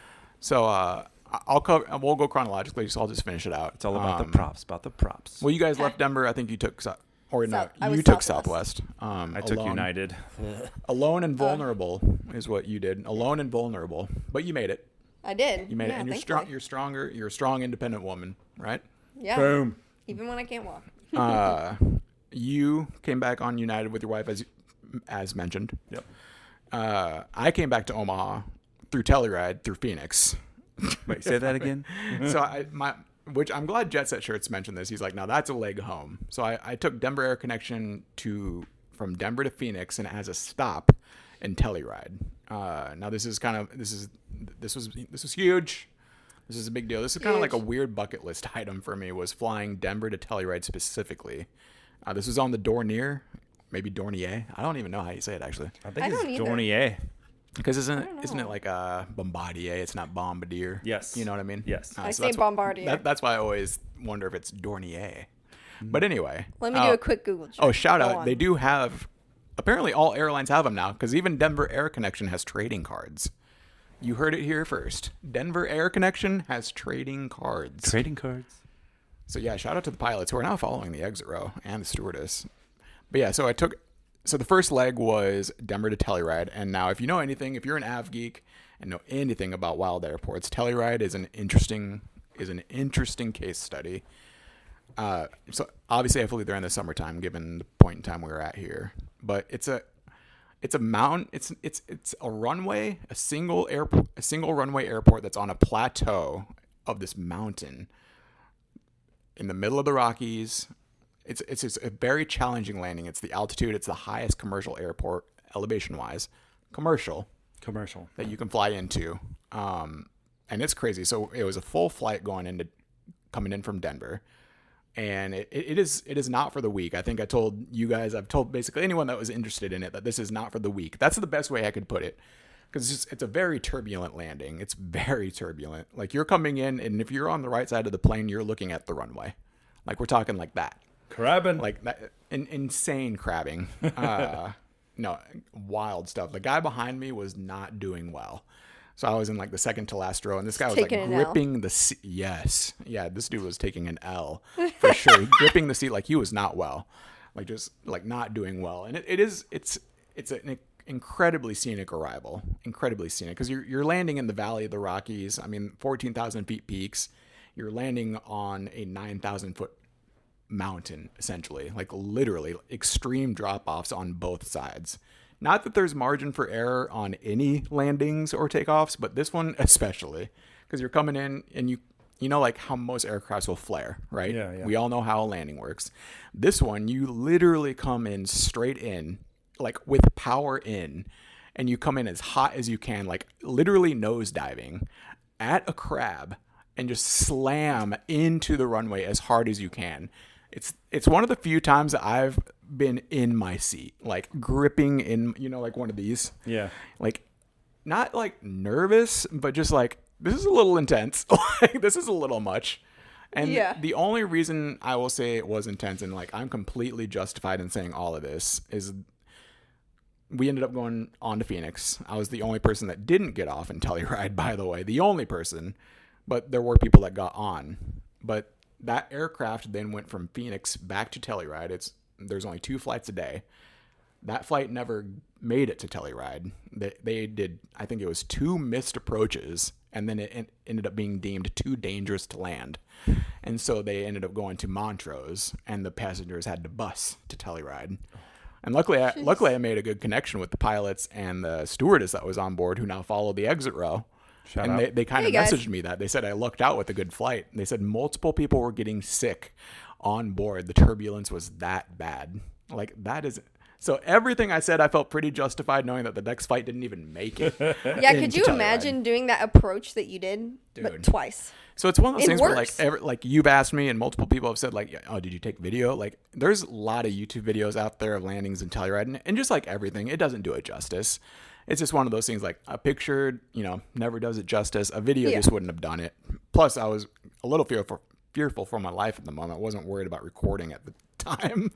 So I'll cover. We'll go chronologically, so I'll just finish it out. It's all about the props. Well, you guys left Denver. I think you took I was you took Southwest. Southwest. I took United. Alone and vulnerable is what you did. Alone and vulnerable, but you made it. I did. You made it, and you're strong. thankfully. You're stronger. You're a strong, independent woman, right? Yeah. Boom. Even when I can't walk. You came back on United with your wife, as mentioned. Yep. I came back to Omaha through Telluride through Phoenix. Wait, say that again. So which I'm glad Jet Set Shirts mentioned this. He's like, now that's a leg home. So I took Denver Air Connection from Denver to Phoenix, and it has a stop in Telluride. Now this was huge. This is a big deal. This is kind of like a weird bucket list item for me, was flying Denver to Telluride specifically. This was on the Dornier, maybe Dornier. I don't even know how you say it, actually. I think I don't it's either. Dornier. Because isn't know. it like a Bombardier? It's not Bombardier. Yes. You know what I mean? Yes. I so say that's Bombardier. That's why I always wonder if it's Dornier. But anyway. Let me do a quick Google check. Oh, shout Go out. on. They do have, apparently all airlines have them now, because even Denver Air Connection has trading cards. You heard it here first. Denver Air Connection has trading cards. Trading cards. So yeah, shout out to the pilots who are now following the exit row and the stewardess. But yeah, so the first leg was Denver to Telluride. And now if you know anything, if you're an av geek and know anything about wild airports, Telluride is an interesting case study. So obviously I flew there in the summertime, given the point in time we were at here. But it's a mountain. It's a runway, a single runway airport that's on a plateau of this mountain in the middle of the Rockies. It's a very challenging landing. It's the altitude. It's the highest commercial airport elevation wise, commercial that you can fly into. And it's crazy. So it was a full flight coming in from Denver. And it is not for the weak. I think I've told basically anyone that was interested in it that this is not for the weak. That's the best way I could put it, because it's a very turbulent landing. It's very turbulent. Like, you're coming in, and if you're on the right side of the plane, you're looking at the runway. Like, we're talking like that. Crabbing. Like that, insane crabbing. No, wild stuff. The guy behind me was not doing well. So I was in like the second to last row, and this guy was like gripping the seat. Yes. Yeah, this dude was taking an L for sure. Gripping the seat like he was not well. Like, just like not doing well. And it's an incredibly scenic arrival. Incredibly scenic, because you're landing in the Valley of the Rockies. I mean, 14,000 feet peaks. You're landing on a 9,000 foot mountain, essentially. Like, literally extreme drop-offs on both sides. Not that there's margin for error on any landings or takeoffs, but this one especially, because you're coming in and you know like how most aircrafts will flare, right? Yeah. We all know how a landing works. This one, you literally come in straight in, like with power in, and you come in as hot as you can, like literally nose diving at a crab, and just slam into the runway as hard as you can. It's one of the few times that I've been in my seat, like gripping in, like one of these. Yeah. Like, not like nervous, but just like, this is a little intense. Like, this is a little much. And the only reason I will say it was intense, and like I'm completely justified in saying all of this, is we ended up going on to Phoenix. I was the only person that didn't get off in Telluride, by the way. The only person. But there were people that got on. But that aircraft then went from Phoenix back to Telluride. There's only 2 flights a day. That flight never made it to Telluride. They did, I think it was 2 missed approaches, and then it ended up being deemed too dangerous to land. And so they ended up going to Montrose, and the passengers had to bus to Telluride. And luckily I made a good connection with the pilots and the stewardess that was on board, who now followed the exit row. Shout and out. they kind of Hey, guys. messaged me that. They said I lucked out with a good flight. They said multiple people were getting sick on board. The turbulence was that bad. Like, that is... So everything I said, I felt pretty justified knowing that the next flight didn't even make it. Yeah, could into you Telluride. imagine doing that approach that you did, but Dude. twice? So it's one of those It things where works. like you've asked me and multiple people have said like, oh, did you take video? Like, there's a lot of YouTube videos out there of landings in Telluride, and just like everything, it doesn't do it justice. It's just one of those things like a picture, never does it justice. A video Yeah. just wouldn't have done it. Plus, I was a little fearful for my life at the moment. I wasn't worried about recording at the time.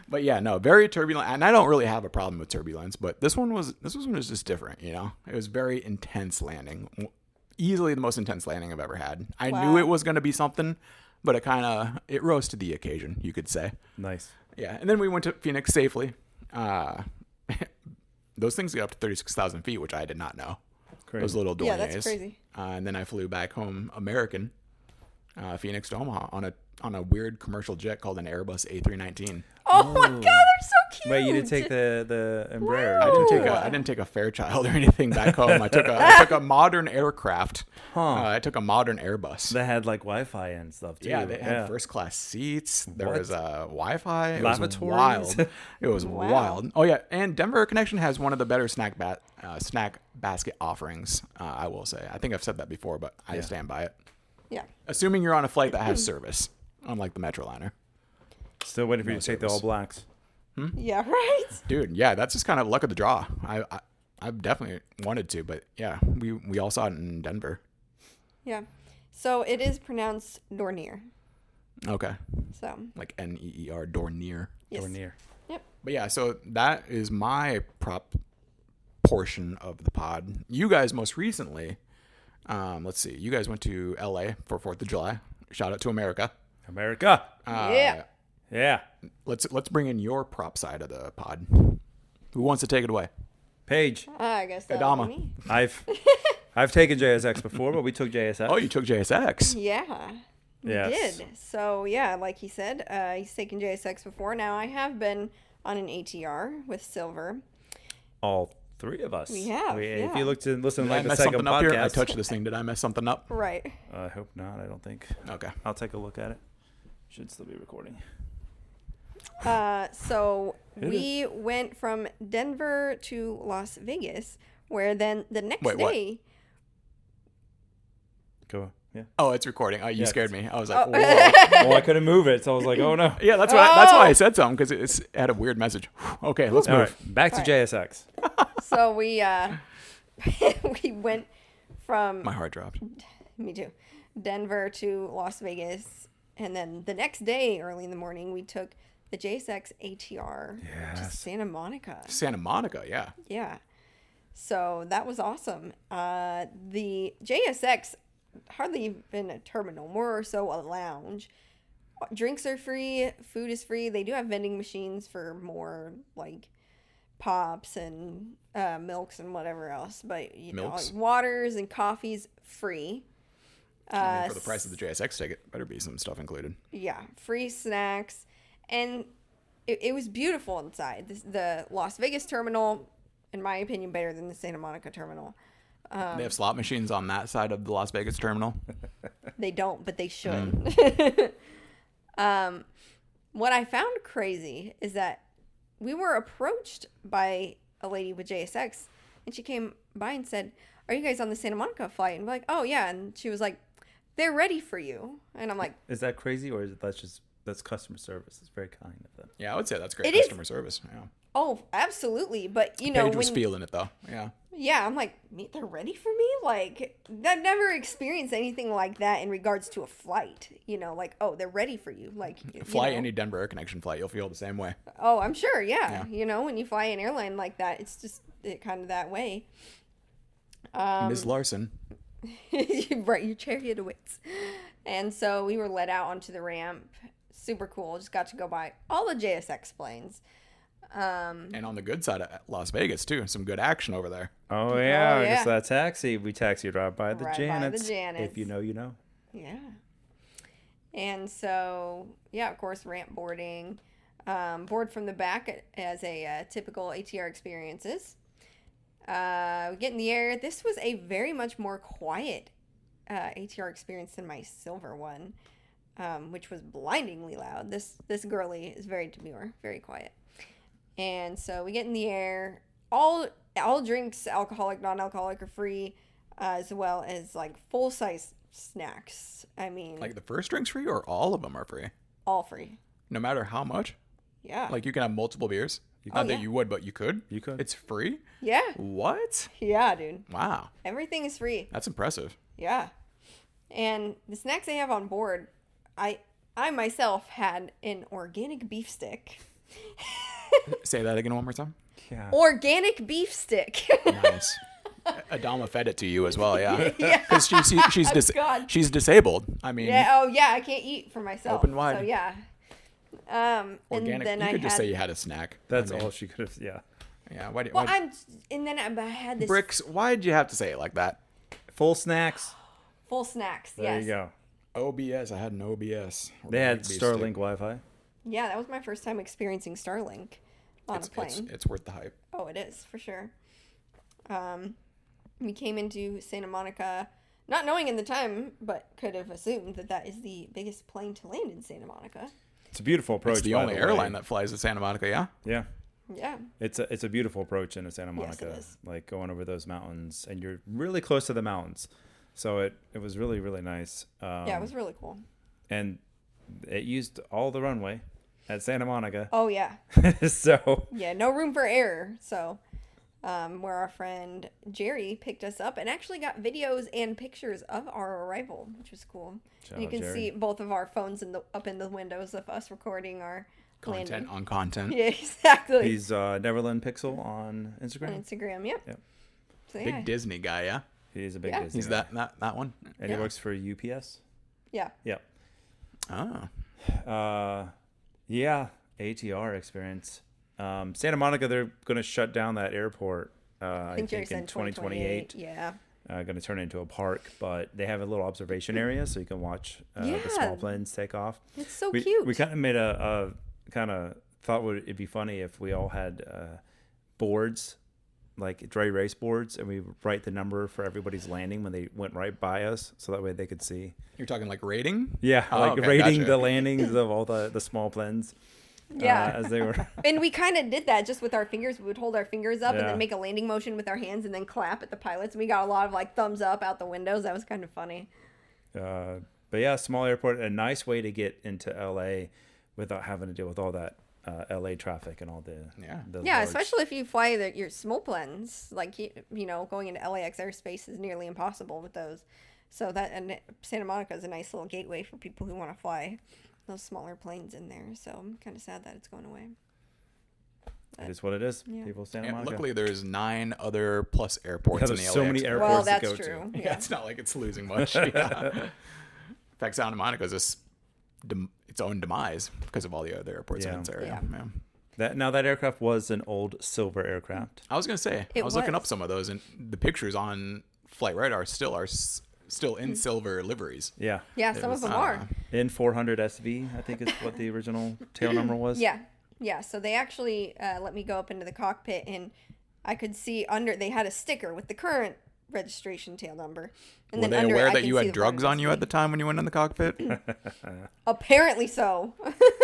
But yeah, no, very turbulent. And I don't really have a problem with turbulence, but this one was just different, It was very intense landing. Easily the most intense landing I've ever had. I knew Wow. it was going to be something, but it rose to the occasion, you could say. Nice. Yeah, and then we went to Phoenix safely. Those things get up to 36,000 feet, which I did not know. Crazy. Those little Dorniers. Yeah, that's crazy. And then I flew back home American, Phoenix to Omaha on a weird commercial jet called an Airbus A319. Oh my God, they're so cute. Wait, you didn't take the Embraer? Wow. I didn't take a Fairchild or anything back home. I took a modern aircraft. I took a modern Airbus. That had like Wi-Fi and stuff too. Yeah, they had first class seats. There What? was Wi-Fi. It was Lavatories? wild. It was Wow. wild. Oh yeah, and Denver Connection has one of the better snack basket offerings. I will say. I think I've said that before, but I stand by it. Yeah. Assuming you're on a flight that has service, unlike the Metroliner. Still waiting for you No to take the service. All Blacks. Yeah, right? Dude, yeah, that's just kind of luck of the draw. I've definitely wanted to, but yeah, we all saw it in Denver. Yeah. So it is pronounced Dornier. Okay, So, like Neer, Dornier. yes. Or near. Yep. But yeah, so that is my prop portion of the pod. You guys most recently, let's see, you guys went to LA for 4th of July. Shout out to America. America. Yeah. Yeah. Let's bring in your prop side of the pod. Who wants to take it away? Paige. I guess that Adama. would be me. I've taken JSX before, but we took JSX. Oh, you took JSX. Yeah. We Yes. did. So, yeah, like he said, he's taken JSX before. Now, I have been on an ATR with Silver. All three of us. We have, If yeah. you look to listen Did to I like the mess second something up here? I podcast. touched this thing. Did I mess something up? Right. I hope not. I don't think. Okay. I'll take a look at it. Should still be recording. So Hit we went from Denver to Las Vegas, where then the next Wait, what? day. Go. Yeah. Oh, it's recording. Oh, you Yeah, scared me. I was like, Oh. whoa. Well, I couldn't move it, so I was like, oh no. Yeah, that's why I said something, because it had a weird message. Okay, let's All move. right. Back to All right. JSX. So we we went from My heart dropped. me too, Denver to Las Vegas, and then the next day, early in the morning, we took the JSX ATR to Yes. Santa Monica. Santa Monica, yeah. Yeah. So that was awesome. The JSX, hardly even a terminal, more so a lounge. Drinks are free, food is free. They do have vending machines for more like pops and milks and whatever else. But you know, Milks? like waters and coffees free. I mean, for the price of the JSX ticket, better be some stuff included. Yeah, free snacks. And it was beautiful inside. The Las Vegas terminal, in my opinion, better than the Santa Monica terminal. They have slot machines on that side of the Las Vegas terminal. They don't, but they should. What I found crazy is that we were approached by a lady with JSX, and she came by and said, "Are you guys on the Santa Monica flight?" And we're like, "Oh yeah." And she was like, "They're ready for you." And I'm like, Is that crazy, or is it that's customer service? It's very kind of them. Yeah, I would say that's great It is. customer service. Yeah. "Oh, absolutely." But you know, Paige was when feeling it though. Yeah. yeah, I'm like, they're ready for me? Like, I've never experienced anything like that in regards to a flight. You know, like, oh, they're ready for you. Like, you Fly know. any Denver Air Connection flight, you'll feel the same way. Oh, I'm sure. Yeah. Yeah. You know, when you fly an airline like that, it's just kind of that way. Ms. Larson. Right. Your chariot awaits. And so we were let out onto the ramp. Super cool. Just got to go by all the JSX planes. And on the good side of Las Vegas too, some good action over there. Oh yeah, I yeah. guess that taxi. We taxied right by the Right by the Janets. Janets. If you know, you know. Yeah. And so, yeah, of course, ramp boarding. Board from the back as a typical ATR experiences. We get in the air. This was a very much more quiet ATR experience than my silver one, which was blindingly loud. This girly is very demure, very quiet. And so we get in the air. All drinks, alcoholic, non-alcoholic, are free, as well as like full-size snacks. I mean, Like the first drink's free, or all of them are free, all free. no matter how much. Yeah. Like you can have multiple beers. Not that yeah. you would, but you could. You could. It's free. Yeah. What? Yeah, dude. Wow, Everything is free. that's impressive. Yeah. And the snacks they have on board, I myself had an organic beef stick. Say that again one more time. Yeah. Organic beef stick. Nice. Adama fed it to you as well, yeah. Yeah. Because God. she's disabled. I mean, Yeah. Oh, yeah. I can't eat for myself. Open wide. So yeah. organic. And then You I could just had, say you had a snack. That's I mean, all she could have. Yeah. Yeah. Why? Well, I had this Bricks? Why did you have to say it like that? Full snacks. full snacks. There Yes. you go. OBS. I had an OBS. They had Beef stick. Starlink Wi-Fi. Yeah, that was my first time experiencing Starlink on a plane. It's worth the hype. Oh, it is for sure. We came into Santa Monica, not knowing in the time, but could have assumed that is the biggest plane to land in Santa Monica. It's a beautiful approach. It's the by only way. airline that flies to Santa Monica. Yeah. Yeah. Yeah. It's a beautiful approach into Santa Monica. Yes, it is. Like going over those mountains, and you're really close to the mountains, so it was really really nice. Yeah, it was really cool. And it used all the runway at Santa Monica. Oh yeah. So Yeah, no room for error. So, where our friend Jerry picked us up and actually got videos and pictures of our arrival, which was cool. Shout And you out can Jerry. see both of our phones up in the windows of us recording our Content landing. on content. Yeah, exactly. he's Neverland Pixel on On Instagram. Instagram, yep. Yep. So yeah, Big Disney guy. Yeah. He's a big Yeah. Disney He's guy. that one. And Yeah. he works for UPS. yeah. Yep. Oh. Yeah, ATR experience. Santa Monica, they're going to shut down that airport. I think Jerry think in said 2028. Yeah. Going to turn it into a park, but they have a little observation area so you can watch the Yeah. small planes take off. It's so we, cute. We kind of made a kind of thought it'd be funny if we all had boards, like dry erase boards, and we write the number for everybody's landing when they went right by us, so that way they could see. You're talking like rating? Yeah, Oh, like okay, rating gotcha. the landings of all the small planes. Yeah. As they were. And we kind of did that just with our fingers. We would hold our fingers up and Yeah. then make a landing motion with our hands and then clap at the pilots. And we got a lot of like thumbs up out the windows. That was kind of funny. But yeah, small airport, a nice way to get into LA without having to deal with all that LA traffic and all the Yeah, large- especially if you fly your small planes. Like, you know, going into LAX airspace is nearly impossible with those. So and Santa Monica is a nice little gateway for people who want to fly those smaller planes in there. So I'm kind of sad that it's going away. It is what it is. Yeah. People Santa And Monica. luckily, there's 9 other plus airports Yeah, in the there's LA. so many airports Well, to that's go true. to. Yeah, it's not like it's losing much. Yeah. In fact, Santa Monica is its own demise because of all the other airports in Yeah. its area. Yeah. That aircraft was an old silver aircraft. I was gonna say It I was looking was. up some of those, and the pictures on Flight Radar still in silver liveries. Yeah. Yeah, It some was of them are. in 400 SV, I think is what the original tail number was. Yeah. Yeah. So they actually let me go up into the cockpit and I could see they had a sticker with the current registration tail number. And Were they under it, aware I that can you see had the drugs on you at the SV. time when you went in the cockpit? Apparently so.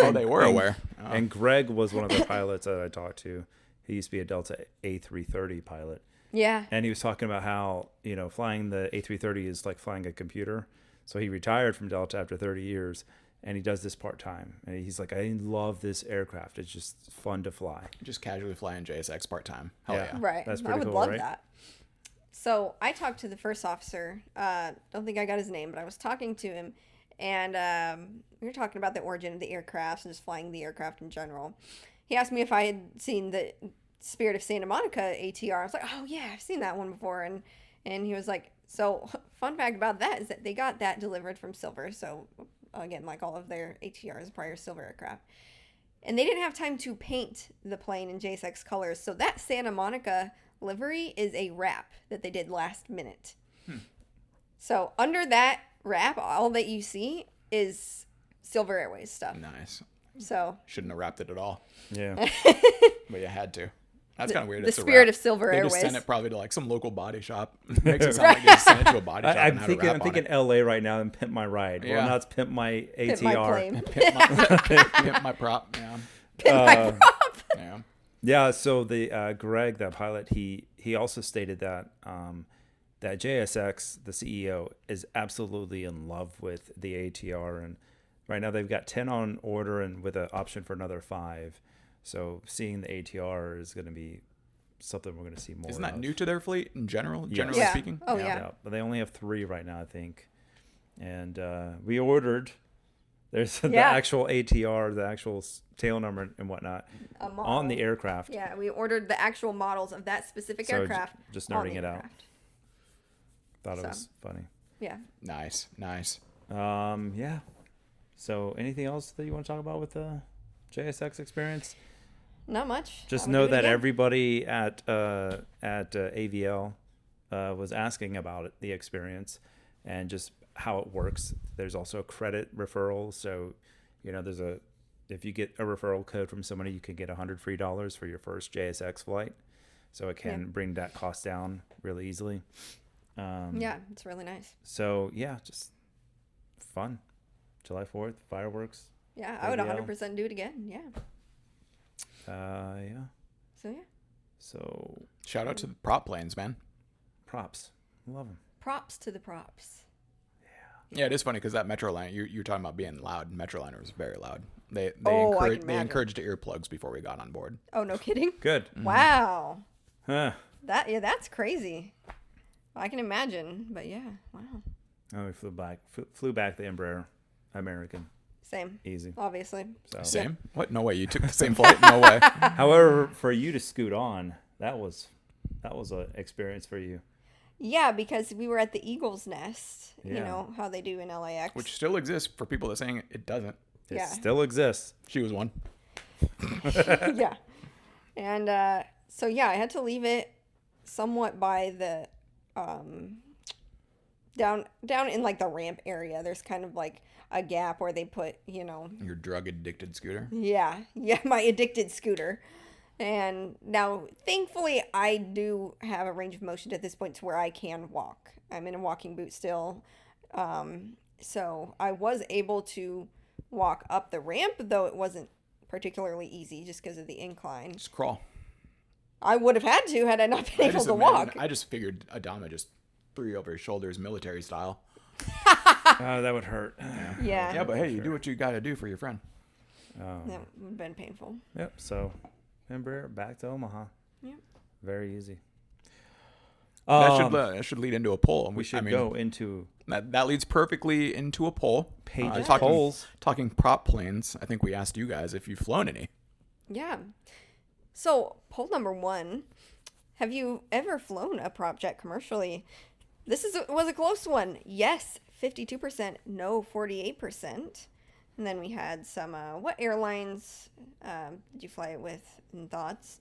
Oh, they were aware. Oh. And Greg was one of the pilots that I talked to. He used to be a Delta A330 pilot. Yeah. And he was talking about how, flying the A330 is like flying a computer. So he retired from Delta after 30 years, and he does this part-time. And he's like, I love this aircraft. It's just fun to fly. Just casually flying JSX part time. Hell Yeah. yeah. Right. That's I pretty would cool, love right? that. So I talked to the first officer. Don't think I got his name, but I was talking to him, and we were talking about the origin of the aircraft and just flying the aircraft in general. He asked me if I had seen the Spirit of Santa Monica ATR. I was like, oh yeah, I've seen that one before. And he was like, so fun fact about that is that they got that delivered from Silver. So again, like all of their ATRs, prior Silver aircraft. And they didn't have time to paint the plane in JSX colors. So that Santa Monica livery is a wrap that they did last minute. So under that wrap, all that you see is Silver Airways stuff. Nice. So Shouldn't have wrapped it at all, Yeah. but you had to. That's kind of weird. the It's a spirit wrap. of Silver They Airways. just sent it probably to like some local body shop. Makes it sound like they just sent it to a body shop I'm and had a wrap thinking on it. LA right now and Pimp My Ride. Yeah. Well, now it's Pimp My ATR. Pimp my plane. Pimp my prop. Yeah. Pimp my prop. Yeah. Yeah, so the Greg, that pilot, he also stated that that JSX, the CEO, is absolutely in love with the ATR, and right now they've got 10 on order and with an option for another 5. So seeing the ATR is going to be something we're going to see more. Isn't that of. new to their fleet in general? Yes. Generally Yeah. speaking. Oh, yeah. But they only have 3 right now, I think. And we ordered. There's the Yeah. actual ATR, the actual tail number and whatnot A model. on the aircraft. Yeah, we ordered the actual models of that specific So aircraft. just on nerding the it out. aircraft. Thought it So. was funny. Yeah. Nice. Yeah. So anything else that you want to talk about with the JSX experience? Not much. Just I would know do it that again. everybody at AVL was asking about it, the experience, and just how it works. There's also a credit referral, so if you get a referral code from somebody, you can get $100 free for your first JSX flight. So it can bring that cost down really easily. Yeah, it's really nice. So yeah, just fun. July 4th, fireworks. Yeah, I would AVL. 100% do it again. Yeah. Yeah. So yeah, So Shout out to the prop planes, man. props, love them. props to the props. Yeah, it is funny because that Metroliner, you're talking about being loud. Metroliner was very loud. They Oh, I can they imagine. encouraged earplugs before we got on board. Oh, no kidding. Good. Wow. Huh. That's crazy. I can imagine, but yeah, wow. Oh, we flew back the Embraer American. Same, Easy. obviously. So. Same? What? No way. You took the same flight? No way. However, for you to scoot on, that was an experience for you. Yeah, because we were at the Eagle's Nest. You Yeah. know how they do in LAX. Which still exists for people that saying it doesn't. It Yeah. still exists. She was one. Yeah. And so yeah, I had to leave it somewhat by the down in like the ramp area. There's kind of like a gap where they put, Your drug addicted scooter. yeah, my addicted scooter. And now thankfully I do have a range of motion at this point to where I can walk. I'm in a walking boot still. So I was able to walk up the ramp, though it wasn't particularly easy just because of the incline. Just crawl. I would have had to had I not been able to walk. I just figured Adama just threw you over his shoulders, military style. Oh, that would hurt. Yeah. Yeah, but hey, you do what you got to do for your friend. Oh. That would have been painful. Yep. So, Embraer back to Omaha. Yep. Very easy. That should lead into a poll. We should go into That leads perfectly into a poll. Paige's talking, polls. Talking prop planes. I think we asked you guys if you've flown any. Yeah. So, poll number 1. Have you ever flown a prop jet commercially? This was a close one. Yes, 52%. No, 48%. And then we had some, what airlines did you fly it with and thoughts?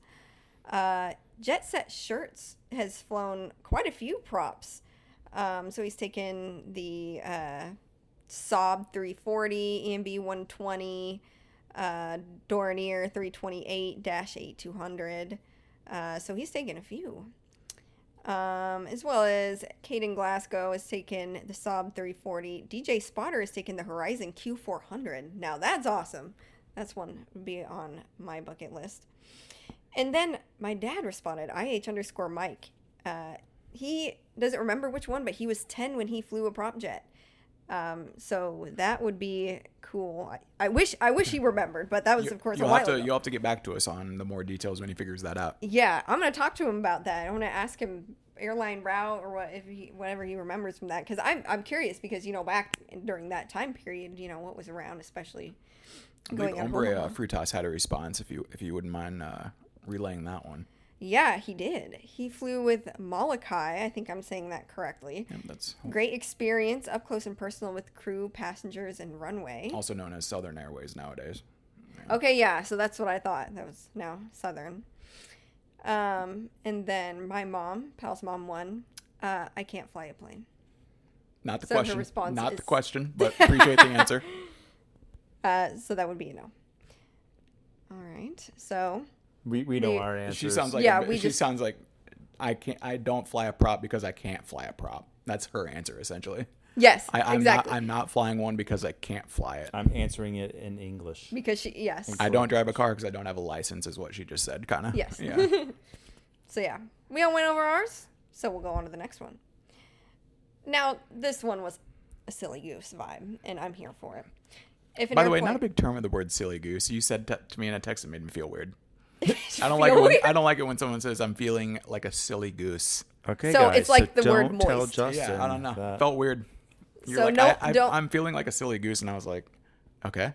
Jet Set Shirts has flown quite a few props. So he's taken the Saab 340, EMB 120, Dornier 328-8200. So he's taken a few. As well as Caden Glasgow has taken the Saab 340. DJ Spotter has taken the Horizon Q400. Now that's awesome. That's one to be on my bucket list. And then my dad responded, IH_Mike. He doesn't remember which one, but he was 10 when he flew a prop jet. So that would be cool. I wish he remembered, but that was of course a while ago. You'll have to get back to us on the more details when he figures that out. Yeah, I'm gonna talk to him about that. I'm gonna ask him airline route or whatever he remembers from that, because I'm curious, because back during that time period, what was around, especially I believe going on Ombre Omaha. Frutas had a response. If you wouldn't mind relaying that one. Yeah, he did. He flew with Molokai. I think I'm saying that correctly. Yeah, that's Great experience, up close and personal with crew, passengers, and runway. also known as Southern Airways nowadays. Okay, yeah, so that's what I thought. That was now Southern. And then my mom, Pal's mom, won. I can't fly a plane. Not the So her question. response Not is- the question, but appreciate the answer. So that would be a no. All right. So We know our answers. She sounds like Yeah, she sounds like I don't fly a prop because I can't fly a prop. That's her answer essentially. yes, I'm exactly. I'm not flying one because I can't fly it. I'm answering it in English. Because yes. I don't drive a car because I don't have a license, is what she just said, kind of. Yes. Yeah. So yeah, we all went over ours. So we'll go on to the next one. Now this one was a silly goose vibe, and I'm here for it. If an By the way, airplane- not a big term of the word silly goose. You said to me in a text that made me feel weird. I I don't like it when someone says I'm feeling like a silly goose. Okay, So guys. it's like the word don't tell moist. Justin. Yeah, I don't know. that- Felt weird. You're So like, no, don't. I'm feeling like a silly goose, and I was like, okay,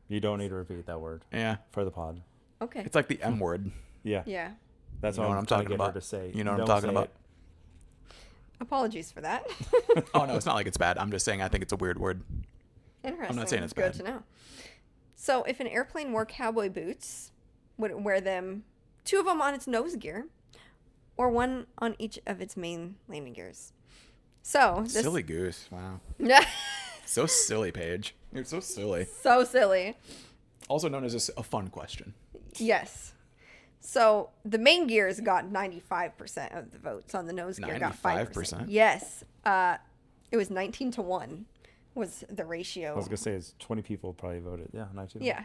You don't need to repeat that word yeah. for the pod. Okay. It's like the M word. Yeah. Yeah. That's You know what what I'm I'm trying to talking get her about. to say. You know what I'm Don't talking say about. it. Apologies for that. Oh no, it's not like it's bad. I'm just saying I think it's a weird word. Interesting. saying it's Good bad. to know. So, if an airplane wore cowboy boots, would it wear them, 2 of them on its nose gear, or 1 on each of its main landing gears? So, this Silly goose. Wow. So silly, Paige. You're so silly. so silly. Also known as a fun question. Yes. So, the main gears got 95% of the votes. On the nose gear got 5%. 95%? Yes. It was 19-1 was the ratio. I was gonna say it's 20 people probably voted. Yeah, 19. Yeah.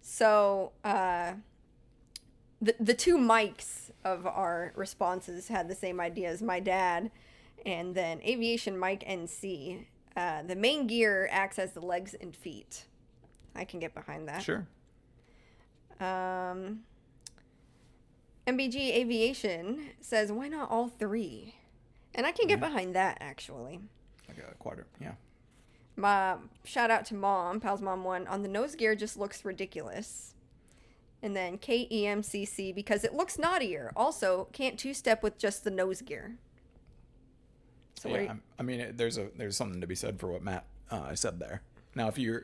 So the 2 mics of our responses had the same idea as my dad, and then aviation Mike NC. The main gear acts as the legs and feet. I can get behind that. Sure. MBG Aviation says, why not all 3? And I can get behind that, actually. Like a quadrant. Yeah. Shout out to Mom, Pal's Mom 1. On the nose gear just looks ridiculous. And then KEMCC, because it looks naughtier. Also, can't 2-step with just the nose gear. So what are Yeah. you- I mean, there's something to be said for what Matt said there. Now, if you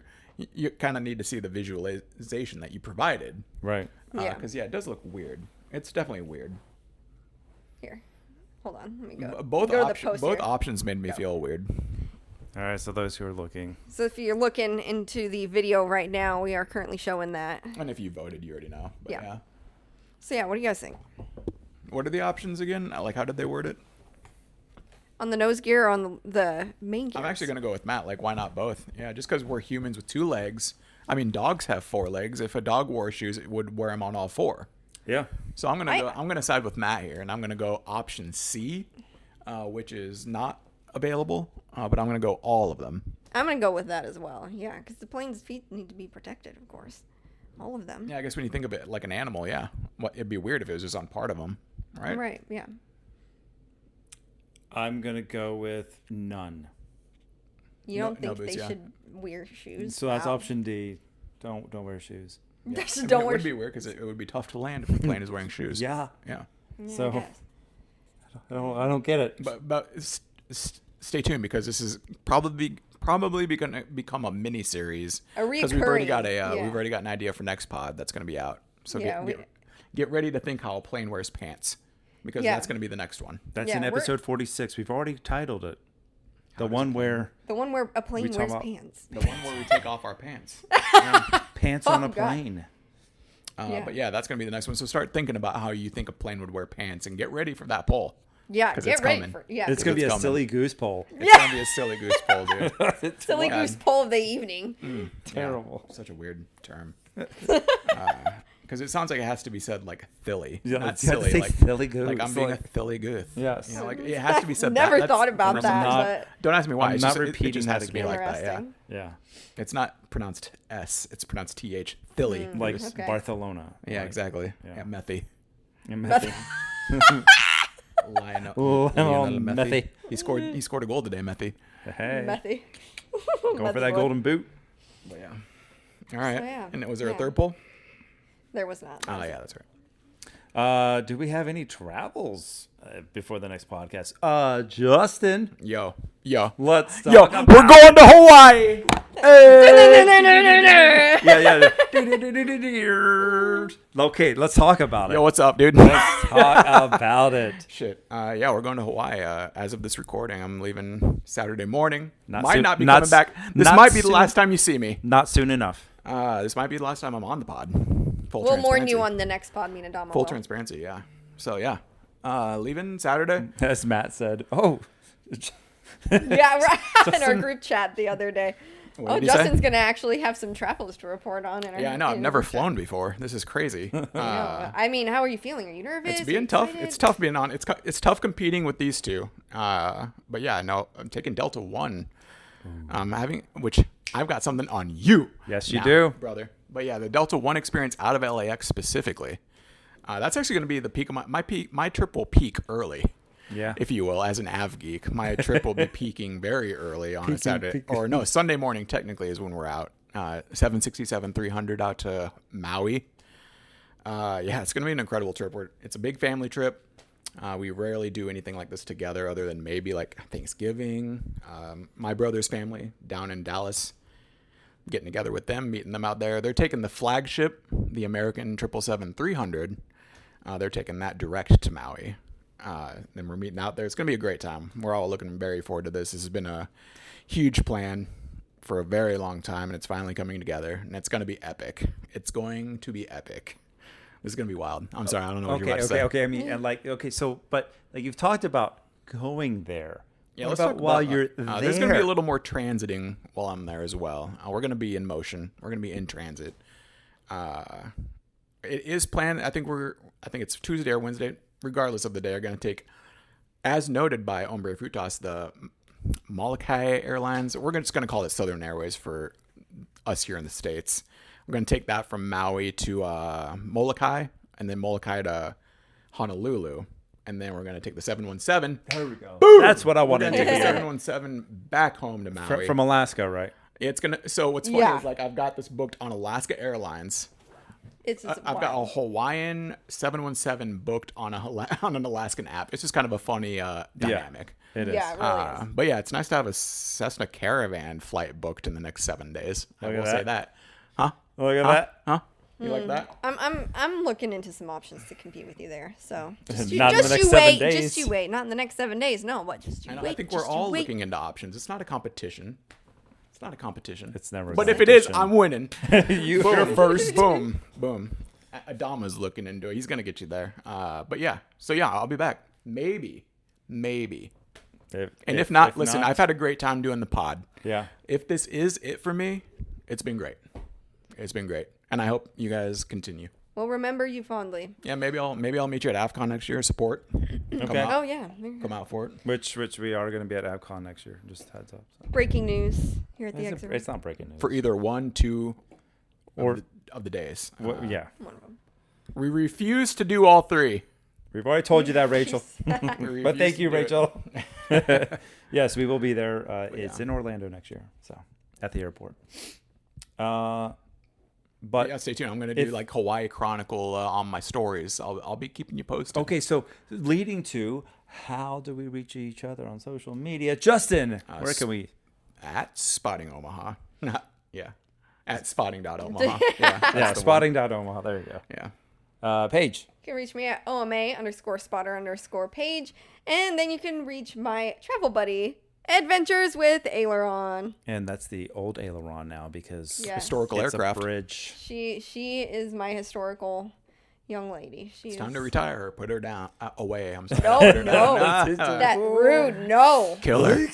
kind of need to see the visualization that you provided. Right. Yeah. Because it does look weird. It's definitely weird. Here. Hold on. Let me go. Both go to the poster. both options made me Go. feel weird. All right. So those who are looking, So if you're looking into the video right now, we are currently showing that. And if you voted, you already know. But Yeah. yeah. So yeah, what do you guys think? What are the options again? Like, how did they word it? On the nose gear or on the main gear? I'm actually going to go with Matt. Like, why not both? Yeah, just because we're humans with 2 legs. I mean, dogs have 4 legs. If a dog wore shoes, it would wear them on all 4. yeah. So I'm gonna side with Matt here, and I'm gonna go option C, which is not available, but I'm gonna go all of them. I'm going to go with that as well. Yeah, because the plane's feet need to be protected, of course. All of them. Yeah, I guess when you think of it like an animal, yeah, it'd be weird if it was just on part of them, right? Right, yeah. I'm gonna go with none. You No- don't no think boots, they yeah. should wear shoes? So that's Wow. option D. Don't wear shoes. Just I mean, don't it wear would be weird because it would be tough to land if the plane is wearing shoes. Yeah. Yeah. Yeah, So- I guess. I don't get it. But stay tuned because this is probably gonna become a mini series A because we've already got recurring, we've already got an idea for next pod that's gonna be out. So Yeah, get ready to think how a plane wears pants because Yeah. that's gonna be the next one. That's Yeah, in we're- episode 46. We've already titled it. The one where The one where a plane talk wears about- pants. The one where we take off our pants. pants Oh, on a God. plane. Yeah. But yeah, that's going to be the next one. So start thinking about how you think a plane would wear pants and get ready for that poll. Yeah, 'Cause get it's ready coming. for yeah. It's gonna be a coming. silly goose poll. It's going to be a silly goose poll, dude. silly God. goose poll of the evening. Terrible. Such a weird term. Because it sounds like it has to be said like thilly, Yeah, not you have to silly. say Like silly goose, Like I'm being like- a silly goose. Yes. You know, like it has to be said. Never that. thought about that's that, not- but Don't ask me why. I'm It's not just, it repeating just that has to be again. like that. Yeah. interesting. Yeah. It's not pronounced S. It's pronounced TH. Thilly. Like Goose. Okay. Barcelona. Yeah, Like- exactly. Yeah. Yeah, methy. Methy. Lionel Methy. He scored a goal today, Methy. Hey. Methy. Going for that golden boot. But yeah. All right. So, yeah. And was there a Yeah. third poll? There was not. Oh yeah, that's right. Do we have any travels before the next podcast? Justin, Yo. let's talk Yo, about we're going to Hawaii. Hey! Okay, let's talk about it. Yo, what's up, dude? Let's talk about it. Shit. Yeah, we're going to Hawaii. As of this recording, I'm leaving Saturday morning. Not might soon- not be not coming s- back. This not might be the soon- last time you see me. Not soon enough. This might be the last time I'm on the pod. Full We'll mourn transparency. you on the next pod, me and Adama. Full will. transparency, yeah. So, yeah. Leaving Saturday. As Matt said, oh, Yeah, right. In our group chat the other day. What Oh, did he say? Justin's going to actually have some travels to report on. In our, Yeah, I know. I've in never our group chat. flown before. This is crazy. I mean, how are you feeling? Are you nervous? It's Are being you tough. excited? It's tough being on. It's tough competing with these two. But yeah, no, I'm taking Delta One. Which I've got something on you. Yes, you now, do. brother. But yeah, the Delta One experience out of LAX specifically. That's actually going to be the peak of my trip will peak early. yeah. If you will, as an av geek, my trip will be peaking very early on a Saturday, or no, Sunday morning technically is when we're out. 767-300 out to Maui. Yeah, it's gonna be an incredible trip. It's a big family trip. We rarely do anything like this together, other than maybe like Thanksgiving. My brother's family down in Dallas, getting together with them, meeting them out there. They're taking the flagship, the American 777-300. They're taking that direct to Maui. Then we're meeting out there. It's going to be a great time. We're all looking very forward to this. This has been a huge plan for a very long time, and it's finally coming together, and it's going to be epic. It's going to be epic. This is going to be wild. I'm sorry. I don't know what you're about to say. Okay. I mean, and but you've talked about going there. Yeah, What let's about talk while about, you're there? There's going to be a little more transiting while I'm there as well. We're going to be in motion. We're going to be in transit. It is planned. I think it's Tuesday or Wednesday. Regardless of the day, are going to take, as noted by Hombre Frutas, the Molokai Airlines. We're just going to call it Southern Airways for us here in the States. We're going to take that from Maui to Molokai, and then Molokai to Honolulu. And then we're going to take the 717. There we go. Boom! That's what I We're wanted going to to take the hear. 717 back home to Maui. From Alaska, right? It's going to, so what's funny Yeah. is like I've got this booked on Alaska Airlines. It's I've got a Hawaiian 717 booked on on an Alaskan app. It's just kind of a funny dynamic. It is. Yeah, it really is. But yeah, it's nice to have a Cessna Caravan flight booked in the next 7 days. I Look at will say that. that. Huh? Look at that. Huh? You like that? I'm looking into some options to compete with you there. So just Not in the next you 7 wait. days. Just you wait. Not in the next 7 days. No, what? Just you I know. wait. I think we're just you all wait. looking into options. It's not a competition. It's not a competition. It's never a But if it is, competition. I'm winning. You're Boom. first. Boom. Boom. Adama's looking into it. He's gonna get you there. But yeah. So yeah, I'll be back. Maybe. And if not, listen, I've had a great time doing the pod. Yeah. If this is it for me, it's been great. It's been great, and I hope you guys continue. We'll remember you fondly. Yeah, maybe I'll meet you at AFCON next year. Support. Come Okay. out. Oh yeah. Come out for it. Which we are going to be at AvCon next year. Just heads up. So. Breaking news here at the It's, exit. it's not breaking news. For either 1, 2, Or- of the days. Yeah. One of them. We refuse to do all 3. We've already told you that, Rachel. We But refuse thank to you, do it. Rachel. Yes, we will be there. It's in Orlando next year, so at the airport. But Yeah, stay tuned. I'm gonna do if- like Hawaii Chronicle on my stories. I'll be keeping you posted. okay, so leading to how do we reach each other on social media? Justin, where can we? At Spotting Omaha. Yeah. At spotting.omaha. Yeah, Yeah, that's the one. spotting.omaha. There you go. Yeah. Paige. You can reach me at OMA_spotter_page. And then you can reach my travel buddy, Adventures with Aileron. And that's the old aileron now because Yeah. Historical it's aircraft. a bridge. She is my historical young lady. It's time to retire her. Put her down. Away. I'm sorry. No, Put her no. down. That rude. No. Kill her.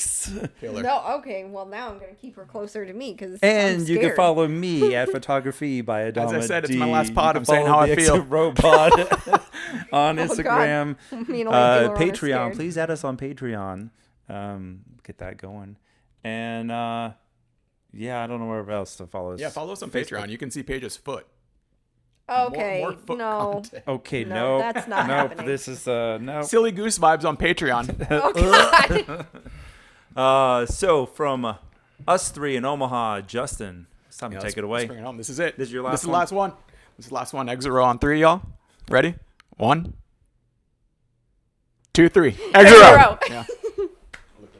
Kill her. No. Okay. Well, now I'm gonna keep her closer to me because And you can follow me at Photography by Adama. As I said, it's D. my last pod. You can I'm saying follow how I the feel. Exit Row Pod on Oh, Instagram. God. Me and old Aileron are Patreon. scared. Please add us on Patreon. Get that going. And yeah, I don't know where else to follow us. Yeah, follow us on Facebook. Patreon. You can see Paige's foot. Okay. More foot No. content. Okay, No, no, that's not nope. happening. This is no. Silly Goose vibes on Patreon. Oh God. So from us three in Omaha, Justin, it's time Yeah, to let's- take it let's away. bring it home. This is it. This is your last This is the one? last one. This is the last one. Exit row on 3, y'all. Ready? 1, 2, 3. Exit row. Zero. Yeah.